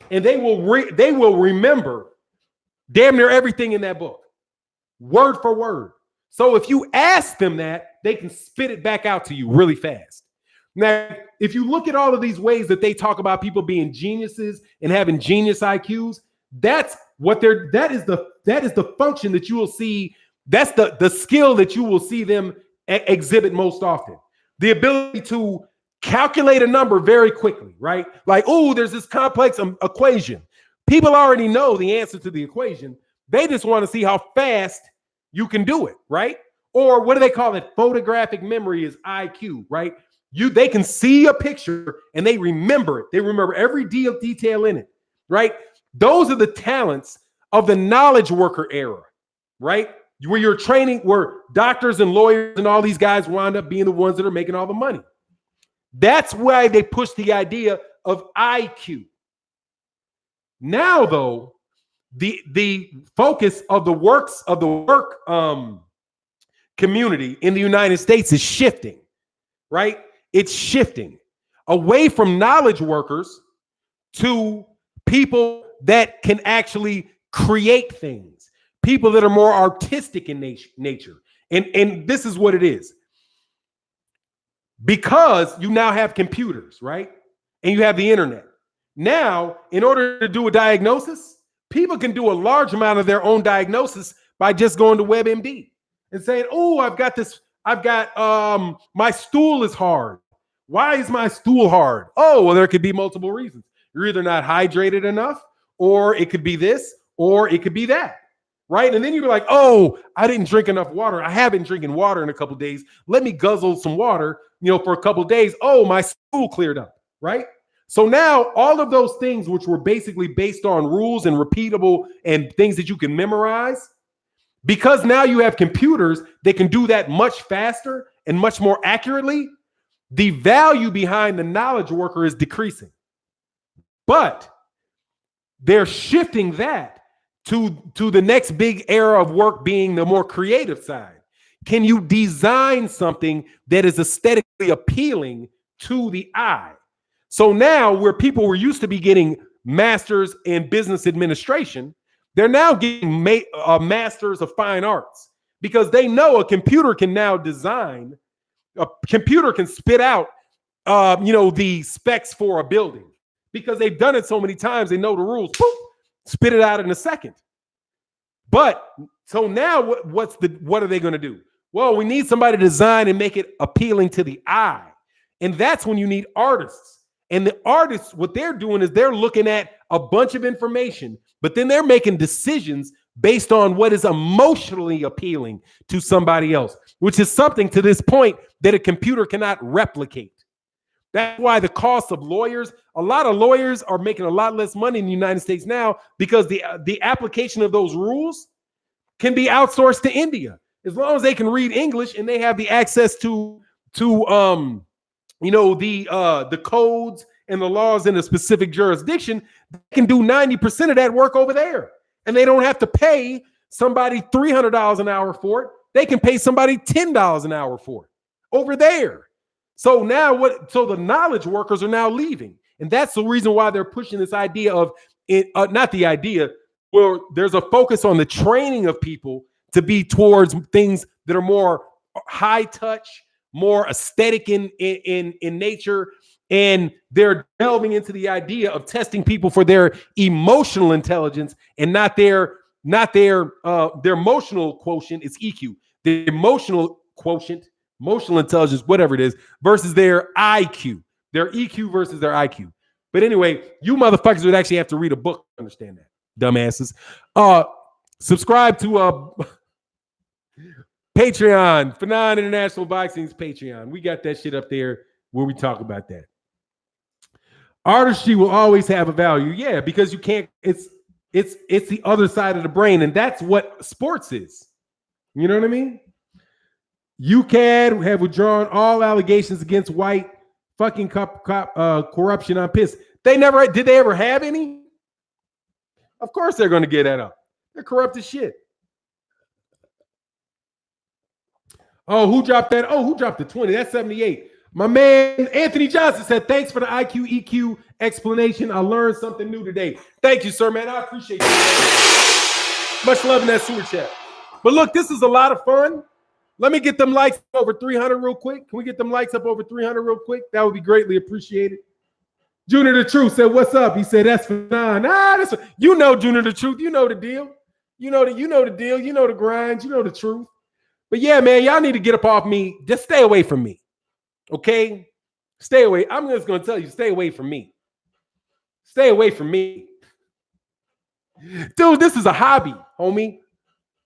and they will remember damn near everything in that book, word for word. So if you ask them that, they can spit it back out to you really fast. Now, if you look at all of these ways that they talk about people being geniuses and having genius IQs, that is the function that you will see. That's the skill that you will see them exhibit most often. The ability to calculate a number very quickly, right? Like, oh, there's this complex equation. People already know the answer to the equation. They just want to see how fast you can do it, right? Or what do they call it? Photographic memory is IQ, right? They can see a picture and they remember it. They remember every detail in it, right? Those are the talents of the knowledge worker era, right? Where you're training, where doctors and lawyers and all these guys wind up being the ones that are making all the money. That's why they push the idea of IQ. Now, though, the focus of the work community in the United States is shifting, right? It's shifting away from knowledge workers to people that can actually create things, people that are more artistic in nature. And this is what it is. Because you now have computers, right? And you have the internet. Now, in order to do a diagnosis, people can do a large amount of their own diagnosis by just going to WebMD and saying, oh, my stool is hard. Why is my stool hard? Oh, well, there could be multiple reasons. You're either not hydrated enough, or it could be this, or it could be that. Right. And then you're like, oh, I didn't drink enough water. I haven't drinking water in a couple of days. Let me guzzle some water, for a couple of days. Oh, my stool cleared up. Right. So now all of those things, which were basically based on rules and repeatable and things that you can memorize, because now you have computers that can do that much faster and much more accurately, the value behind the knowledge worker is decreasing. But they're shifting that to the next big era of work being the more creative side. Can you design something that is aesthetically appealing to the eye? So now where people were used to be getting masters in business administration, they're now getting masters of fine arts, because they know a computer can now design, a computer can spit out, the specs for a building, because they've done it so many times. They know the rules. Boop, spit it out in a second. But so now what are they going to do? Well, we need somebody to design and make it appealing to the eye. And that's when you need artists. And the artists, what they're doing is they're looking at a bunch of information, but then they're making decisions based on what is emotionally appealing to somebody else, which is something to this point that a computer cannot replicate. That's why the cost of lawyers, a lot of lawyers are making a lot less money in the United States now, because the application of those rules can be outsourced to India. As long as they can read English and they have the access to the codes and the laws in a specific jurisdiction, they can do 90% of that work over there. And they don't have to pay somebody $300 an hour for it. They can pay somebody $10 an hour for it over there. So now so the knowledge workers are now leaving. And that's the reason why they're pushing this idea of not the idea, where there's a focus on the training of people to be towards things that are more high touch, more aesthetic in nature. And they're delving into the idea of testing people for their emotional intelligence, and not their emotional quotient. It's EQ, the emotional quotient, emotional intelligence, whatever it is, versus their IQ, their EQ versus their IQ. But anyway, you motherfuckers would actually have to read a book to understand that, dumbasses. Subscribe to Patreon, Fanon International Boxing's Patreon. We got that shit up there where we talk about that. Artistry will always have a value, yeah, because you can't. It's the other side of the brain, and that's what sports is. You know what I mean? UCAD have withdrawn all allegations against White. Fucking corruption. I'm pissed. Did they ever have any? Of course they're going to get that up. They're corrupt as shit. Oh, who dropped that? Oh, who dropped the 20? That's 78. My man Anthony Johnson said, thanks for the IQ EQ explanation. I learned something new today. Thank you, sir, man. I appreciate you, man. Much love in that super chat. But look, this is a lot of fun. Let me get them likes over 300 real quick. Can we get them likes up over 300 real quick? That would be greatly appreciated. Junior the Truth said, what's up? He said, that's fine. You know Junior the Truth. You know the deal. You know the deal. You know the grind. You know the truth. But yeah, man, y'all need to get up off me. Just stay away from me. Okay? Stay away. I'm just going to tell you, stay away from me. Stay away from me. Dude, this is a hobby, homie.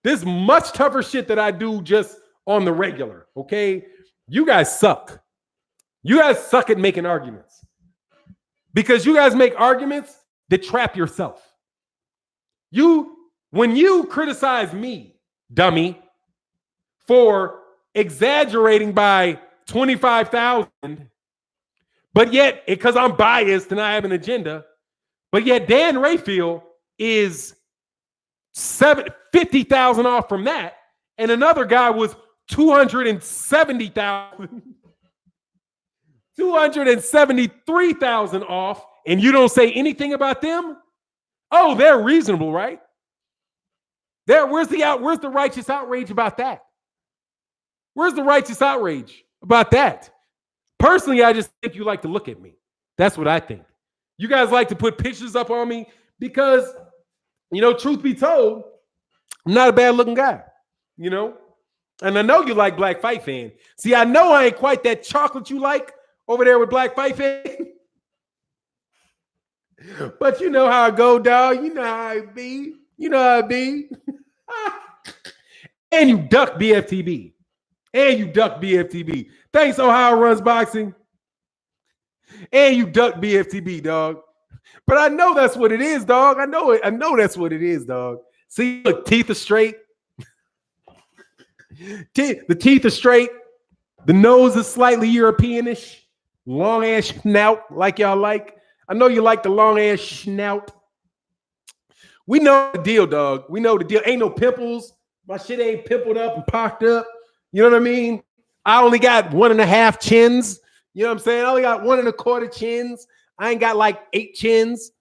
This much tougher shit that I do just on the regular, okay? You guys suck. You guys suck at making arguments. Because you guys make arguments that trap yourself. When you criticize me, dummy, for exaggerating by 25,000, but yet, because I'm biased and I have an agenda, but yet Dan Rayfield is 50,000 off from that, and another guy was 273,000 off, and you don't say anything about them? Oh, they're reasonable, right? Where's the righteous outrage about that? Where's the righteous outrage about that? Personally, I just think you like to look at me. That's what I think. You guys like to put pictures up on me because, truth be told, I'm not a bad looking guy, And I know you like Black Fight Fan. See, I know I ain't quite that chocolate you like over there with Black Fight Fan. But you know how I go, dog. You know how I be. You know how I be. And you duck BFTB. And you duck BFTB. Thanks, Ohio Runs Boxing. And you duck BFTB, dog. But I know that's what it is, dog. I know it. I know that's what it is, dog. See, look, teeth are straight. The teeth are straight. The nose is slightly Europeanish. Long ass snout, like y'all like. I know you like the long ass snout. We know the deal, dog. We know the deal. Ain't no pimples. My shit ain't pimpled up and pocked up. You know what I mean? I only got 1.5 chins. You know what I'm saying? I only got 1.25 chins. I ain't got like 8 chins.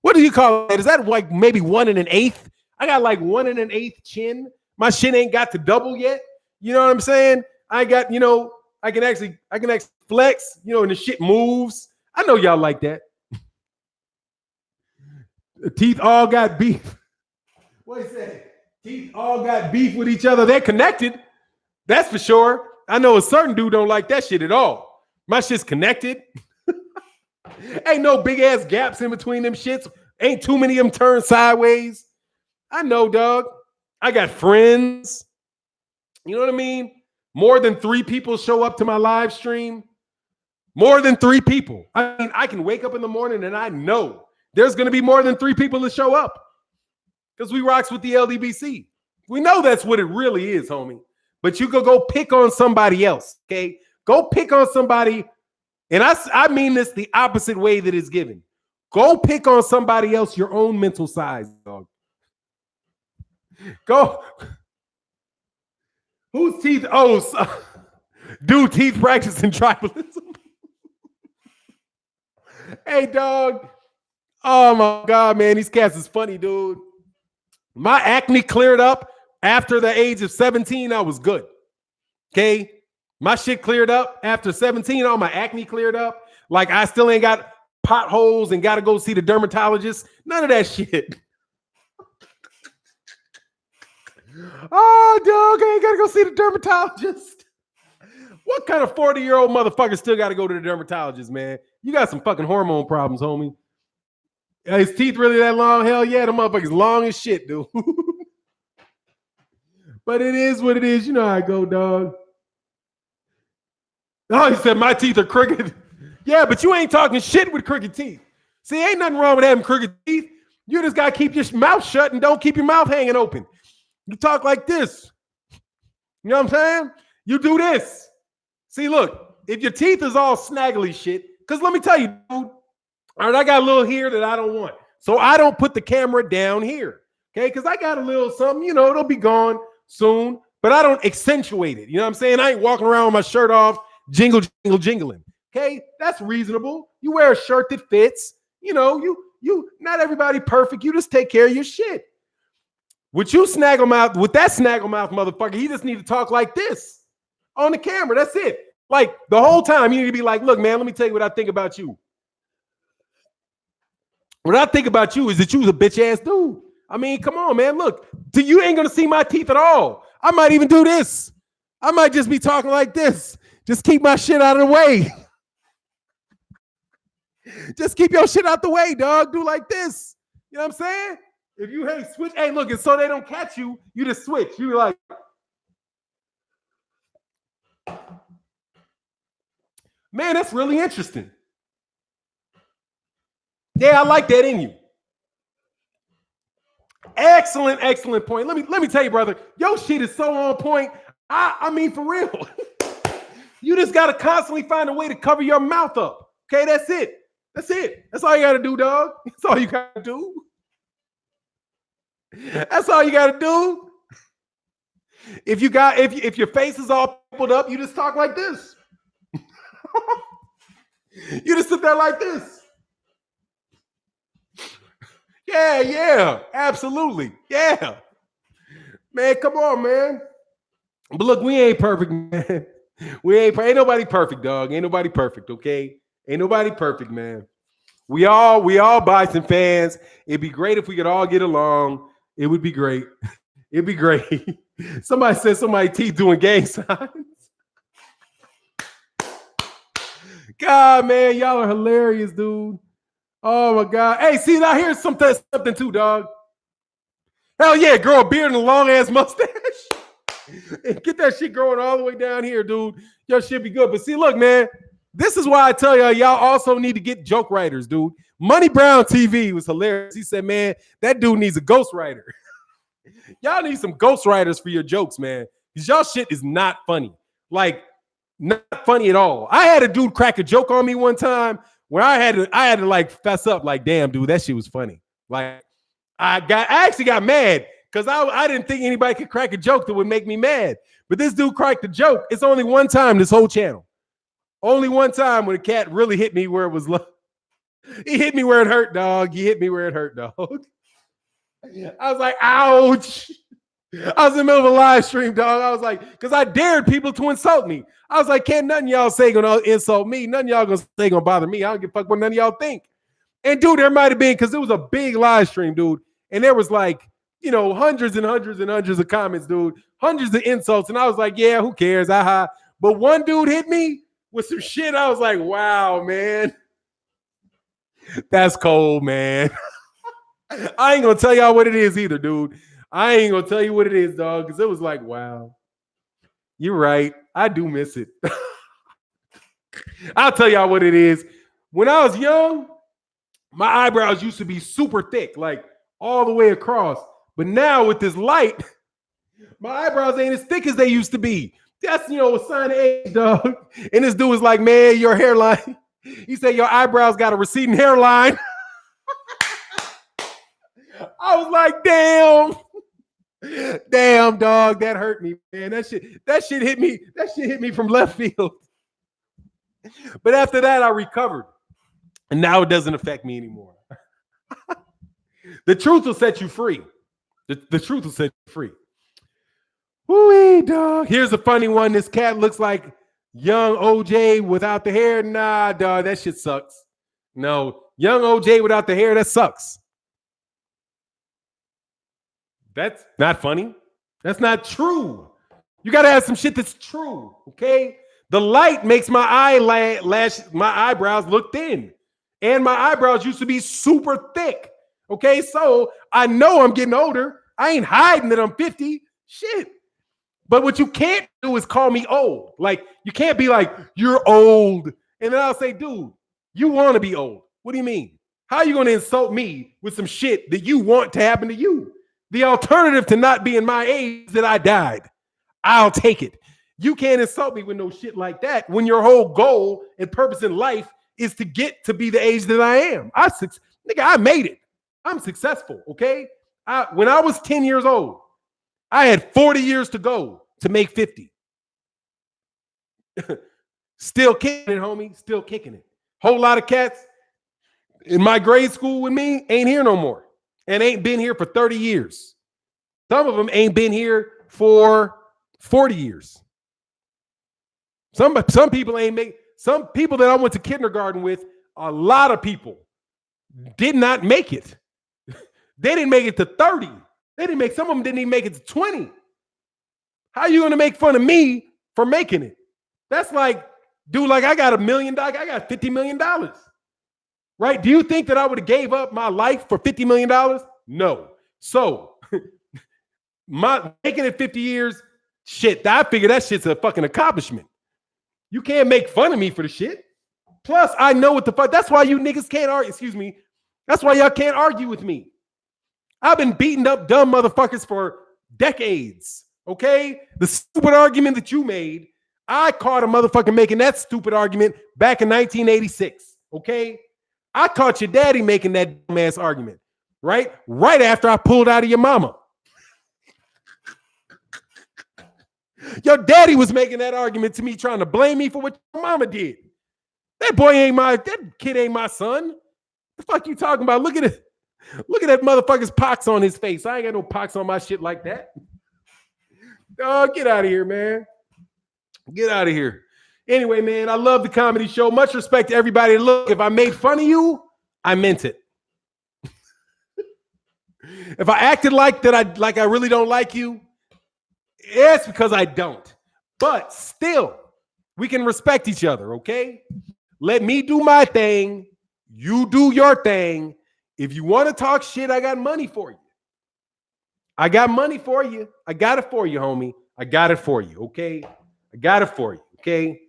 What do you call it? Is that like maybe 1 1/8? I got like 1 1/8 chin. My shit ain't got to double yet. You know what I'm saying? I got, you know, I can actually flex, you know, and the shit moves. I know y'all like that. The teeth all got beef. What he said? Teeth all got beef with each other. They're connected. That's for sure. I know a certain dude don't like that shit at all. My shit's connected. Ain't no big ass gaps in between them shits. Ain't too many of them turned sideways. I know, dog. I got friends. You know what I mean? More than 3 people show up to my live stream. More than 3 people. I mean, I can wake up in the morning and I know there's going to be more than 3 people that show up because we rocks with the LDBC. We know that's what it really is, homie. But you could go pick on somebody else, okay? Go pick on somebody, and I mean this the opposite way that it's given. Go pick on somebody else your own mental size, dog. Go. Whose teeth? Oh, dude, teeth practicing tribalism. Hey, dog. Oh, my God, man. These cats is funny, dude. My acne cleared up after the age of 17. I was good. Okay? My shit cleared up after 17. All my acne cleared up. Like, I still ain't got potholes and got to go see the dermatologist. None of that shit. Oh, dog, I ain't got to go see the dermatologist. What kind of 40-year-old motherfucker still got to go to the dermatologist, man? You got some fucking hormone problems, homie. His teeth really that long? Hell yeah, the motherfucker's long as shit, dude. But it is what it is. You know how I go, dog. Oh, he said my teeth are crooked. Yeah, but you ain't talking shit with crooked teeth. See, ain't nothing wrong with having crooked teeth. You just got to keep your mouth shut and don't keep your mouth hanging open. You talk like this. You know what I'm saying? You do this. See, look, if your teeth is all snaggly shit, because let me tell you, dude, all right, I got a little here that I don't want. So I don't put the camera down here, okay? Because I got a little something, you know, it'll be gone soon, but I don't accentuate it. You know what I'm saying? I ain't walking around with my shirt off, jingle, jingle, jingling, okay? That's reasonable. You wear a shirt that fits. You know, you not everybody perfect. You just take care of your shit. With you snaggle mouth, with that snaggle mouth motherfucker, he just need to talk like this on the camera. That's it. Like the whole time, you need to be like, look, man, let me tell you what I think about you. What I think about you is that you was a bitch ass dude. I mean, come on, man. Look, you ain't gonna see my teeth at all. I might even do this. I might just be talking like this. Just keep my shit out of the way. Just keep your shit out the way, dog. Do like this. You know what I'm saying? If you switch, hey, look, and so they don't catch you, you just switch. You be like, man, that's really interesting. Yeah, I like that in you. Excellent, excellent point. Let me tell you, brother, your shit is so on point. I mean, for real. You just got to constantly find a way to cover your mouth up. Okay, that's it. That's it. That's all you got to do, dog. That's all you got to do. That's all you got to do. If your face is all pimpled up, you just talk like this. You just sit there like this. Yeah, absolutely. Yeah. Man, come on, man. But look, we ain't perfect, man. Ain't nobody perfect, dog. Ain't nobody perfect, okay? Ain't nobody perfect, man. We all Bison fans. It'd be great if we could all get along. It would be great. It'd be great. Somebody said somebody's teeth doing gang signs. God, man, y'all are hilarious, dude. Oh my God. Hey, see, now here's something too, dog. Hell yeah, grow a beard and a long ass mustache. And get that shit growing all the way down here, dude. Your shit be good. But see, look, man, this is why I tell y'all also need to get joke writers, dude. Money Brown TV was hilarious. He said, man, that dude needs a ghostwriter. Y'all need some ghostwriters for your jokes, man. Because y'all shit is not funny. Like, not funny at all. I had a dude crack a joke on me one time where I had to like fess up, like, damn, dude, that shit was funny. Like, I actually got mad because I didn't think anybody could crack a joke that would make me mad. But this dude cracked the joke. It's only one time this whole channel. Only one time when a cat really hit me where it was low. He hit me where it hurt, dog. He hit me where it hurt, dog. I was like, ouch. I was in the middle of a live stream, dog. I was like, because I dared people to insult me. I was like, can't nothing y'all say gonna insult me. None y'all gonna say gonna bother me. I don't give a fuck what none of y'all think. And dude, there might have been, because it was a big live stream, dude. And there was like, hundreds and hundreds and hundreds of comments, dude. Hundreds of insults. And I was like, yeah, who cares? Aha. But one dude hit me with some shit. I was like, wow, man. That's cold, man. I ain't gonna tell y'all what it is either, dude. I ain't gonna tell you what it is, dog, because it was like, wow. You're right. I do miss it. I'll tell y'all what it is. When I was young, my eyebrows used to be super thick, like all the way across. But now with this light, my eyebrows ain't as thick as they used to be. That's, a sign of age, dog. And this dude was like, man, your hairline. He said, your eyebrows got a receding hairline. I was like, damn. Damn, dog, that hurt me, man. That shit hit me. That shit hit me from left field. But after that, I recovered. And now it doesn't affect me anymore. The truth will set you free. The truth will set you free. Woo-wee, dog. Here's a funny one. This cat looks like young OJ without the hair. Nah, dog, that shit sucks. No, young OJ without the hair, that sucks. That's not funny. That's not true. You got to have some shit that's true, okay? The light makes my eyebrows look thin. And my eyebrows used to be super thick, okay? So I know I'm getting older. I ain't hiding that I'm 50. Shit. But what you can't do is call me old. Like, you can't be like, you're old. And then I'll say, dude, you want to be old. What do you mean? How are you going to insult me with some shit that you want to happen to you? The alternative to not being my age is that I died. I'll take it. You can't insult me with no shit like that when your whole goal and purpose in life is to get to be the age that I am. I made it. I'm successful, okay? When I was 10 years old, I had 40 years to go to make 50. Still kicking it, homie. Still kicking it. Whole lot of cats in my grade school with me ain't here no more. And ain't been here for 30 years. Some of them ain't been here for 40 years. Some people some people that I went to kindergarten with, a lot of people did not make it. They didn't make it to 30. Some of them didn't even make it to 20. How are you going to make fun of me for making it? That's like, dude, like I got $1 million, I got $50 million. Right? Do you think that I would have gave up my life for $50 million? No. So, making it 50 years, shit, I figure that shit's a fucking accomplishment. You can't make fun of me for the shit. Plus, I know what the fuck. That's why you niggas can't argue. Excuse me. That's why y'all can't argue with me. I've been beating up dumb motherfuckers for decades. Okay? The stupid argument that you made, I caught a motherfucker making that stupid argument back in 1986. Okay? I caught your daddy making that dumbass argument, right? Right after I pulled out of your mama. Your daddy was making that argument to me, trying to blame me for what your mama did. That kid ain't my son. The fuck you talking about? Look at it. Look at that motherfucker's pox on his face. I ain't got no pox on my shit like that. Oh, get out of here, man. Get out of here. Anyway, man, I love the comedy show. Much respect to everybody. Look, if I made fun of you, I meant it. If I acted like I really don't like you, it's because I don't. But still, we can respect each other, okay? Let me do my thing. You do your thing. If you want to talk shit, I got money for you. I got money for you. I got it for you, homie. I got it for you, okay? I got it for you, okay?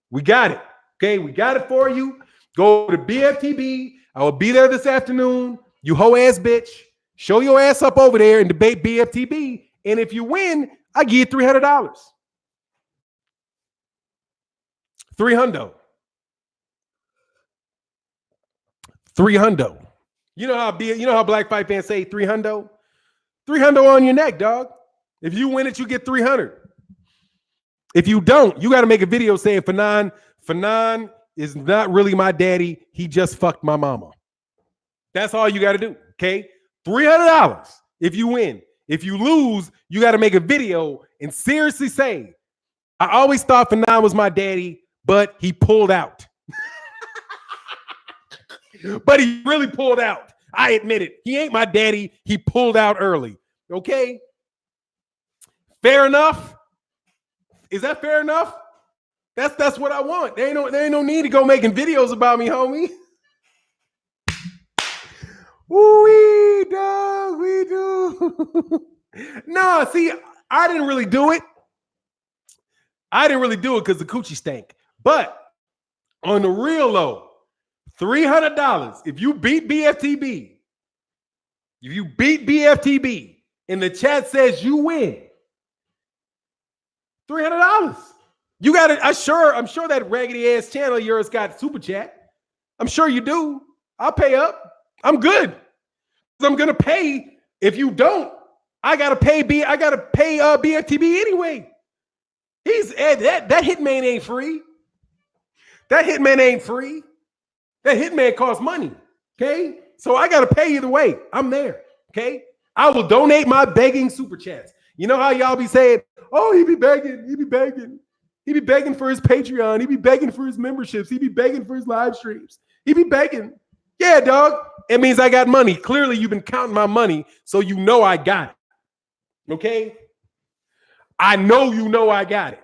We got it, okay? We got it for you. Go to BFTB. I will be there this afternoon. You hoe ass bitch. Show your ass up over there and debate BFTB. And if you win, I give you $300. $300. $300. You know how Black Fight fans say $300? $300 on your neck, dog. If you win it, you get $300. If you don't, you got to make a video saying Fanon is not really my daddy. He just fucked my mama. That's all you got to do. Okay. $300 if you win. If you lose, you got to make a video and seriously say, I always thought Fanon was my daddy, but he pulled out. But he really pulled out. I admit it. He ain't my daddy. He pulled out early. Okay. Fair enough. Is that fair enough? That's what I want. There ain't no need to go making videos about me, homie. Woo-wee, dog, we do. No, see, I didn't really do it. I didn't really do it because the coochie stank. But on the real low, $300. If you beat BFTB, and the chat says you win, $300. You got it. I'm sure that raggedy ass channel of yours got super chat. I'm sure you do. I'll pay up. I'm good. I'm gonna pay. If you don't, I gotta pay BFTB anyway. That hitman ain't free. That hitman ain't free. That hitman costs money. Okay, so I gotta pay either way. I'm there. Okay, I will donate my begging super chats. You know how y'all be saying, "Oh, he be begging, he be begging." He be begging for his Patreon. He be begging for his memberships. He be begging for his live streams. He be begging. Yeah, dog. It means I got money. Clearly, you've been counting my money, so you know I got it. Okay? I know I got it.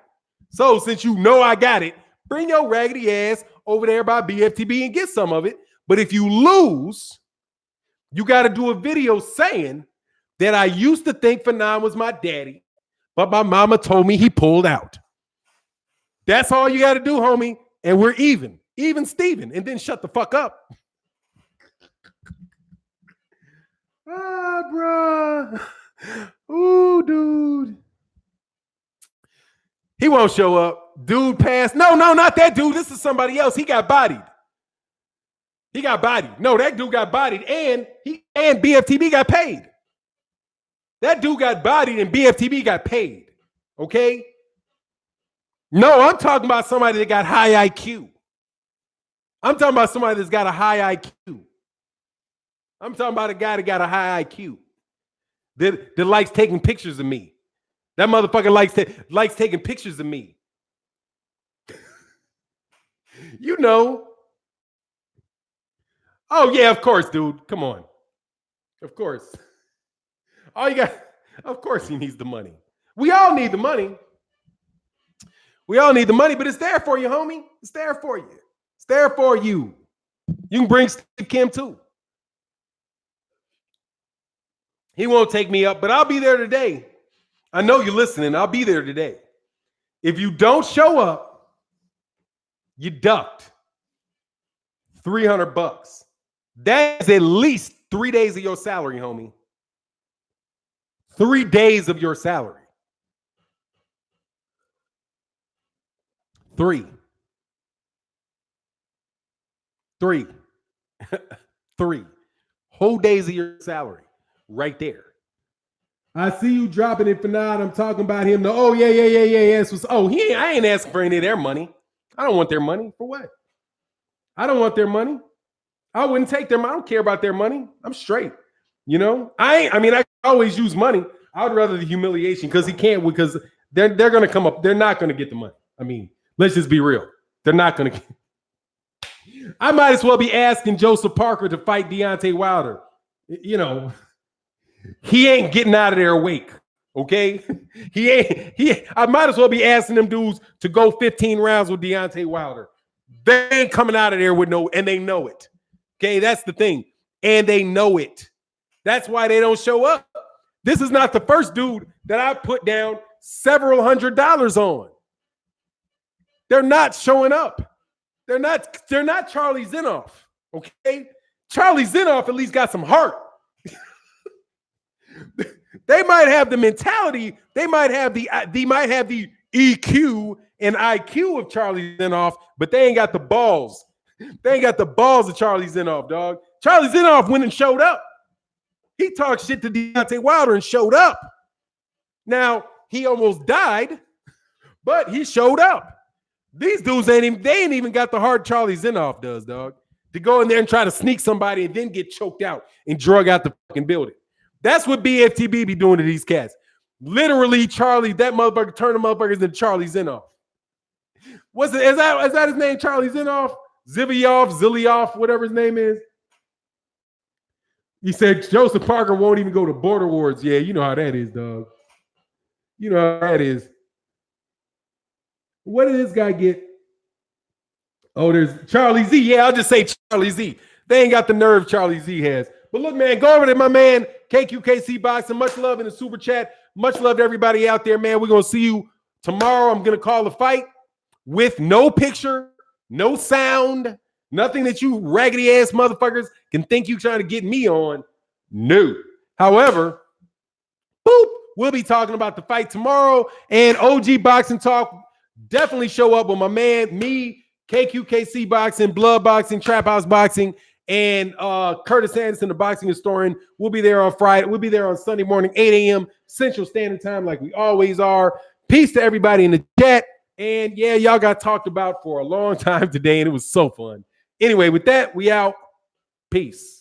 So since you know I got it, bring your raggedy ass over there by BFTB and get some of it. But if you lose, you got to do a video saying that I used to think Fanon was my daddy, but my mama told me he pulled out. That's all you got to do, homie. And we're even Steven. And then shut the fuck up. Bruh. Ooh, dude. He won't show up. Dude passed. No, not that dude. This is somebody else. He got bodied. No, that dude got bodied. And BFTB got paid. That dude got bodied and BFTB got paid. Okay? No, I'm talking about somebody that got high IQ. I'm talking about somebody that's got a high IQ. I'm talking about a guy that got a high IQ that likes taking pictures of me. That motherfucker likes taking pictures of me. You know. Oh, yeah, of course, dude. Come on. Of course. Of course he needs the money. We all need the money. But it's there for you, homie. It's there for you. It's there for you. You can bring Steve Kim too. He won't take me up, but I'll be there today. I know you're listening. I'll be there today. If you don't show up, you ducked $300. That is at least 3 days of your salary, homie. 3 days of your salary. 3 whole days of your salary right there. I see you dropping it for now. I'm talking about him. Oh, yeah. I ain't asking for any of their money. I don't want their money. For what? I don't want their money. I wouldn't take their money. I don't care about their money. I'm straight. You know, I always use money. I would rather the humiliation because they're going to come up. They're not going to get the money. I mean, let's just be real. They're not going to. I might as well be asking Joseph Parker to fight Deontay Wilder. You know, he ain't getting out of there awake. Okay, I might as well be asking them dudes to go 15 rounds with Deontay Wilder. They ain't coming out of there with no, and they know it. Okay, that's the thing. And they know it. That's why they don't show up. This is not the first dude that I put down several $100s on. They're not showing up. They're not Charlie Zinoff. Okay? Charlie Zinoff at least got some heart. They might have the mentality, they might have the EQ and IQ of Charlie Zinoff, but they ain't got the balls. They ain't got the balls of Charlie Zinoff, dog. Charlie Zinoff went and showed up. He talked shit to Deontay Wilder and showed up. Now, he almost died, but he showed up. These dudes ain't even got the heart Charlie Zinoff does, dog, to go in there and try to sneak somebody and then get choked out and drug out the fucking building. That's what BFTB be doing to these cats. Literally, Charlie, that motherfucker turned the motherfuckers into Charlie Zinoff. Is that his name, Charlie Zinoff? Zilioff, whatever his name is. He said Joseph Parker won't even go to Border Wars. Yeah, you know how that is, dog. You know how that is. What did this guy get? Oh, there's Charlie Z. Yeah, I'll just say Charlie Z. They ain't got the nerve Charlie Z has. But look, man, go over to my man, KQKC Boxing. Much love in the super chat. Much love to everybody out there, man. We're going to see you tomorrow. I'm going to call the fight with no picture, no sound, nothing that you raggedy ass motherfuckers can think you trying to get me on. No. However, boop, we'll be talking about the fight tomorrow. And OG Boxing Talk, definitely show up with my man, me, KQKC Boxing, Blood Boxing, Trap House Boxing, and Curtis Anderson, the boxing historian. We'll be there on Friday. We'll be there on Sunday morning, 8 a.m. Central Standard Time, like we always are. Peace to everybody in the chat. And yeah, y'all got talked about for a long time today, and it was so fun. Anyway, with that, we out. Peace.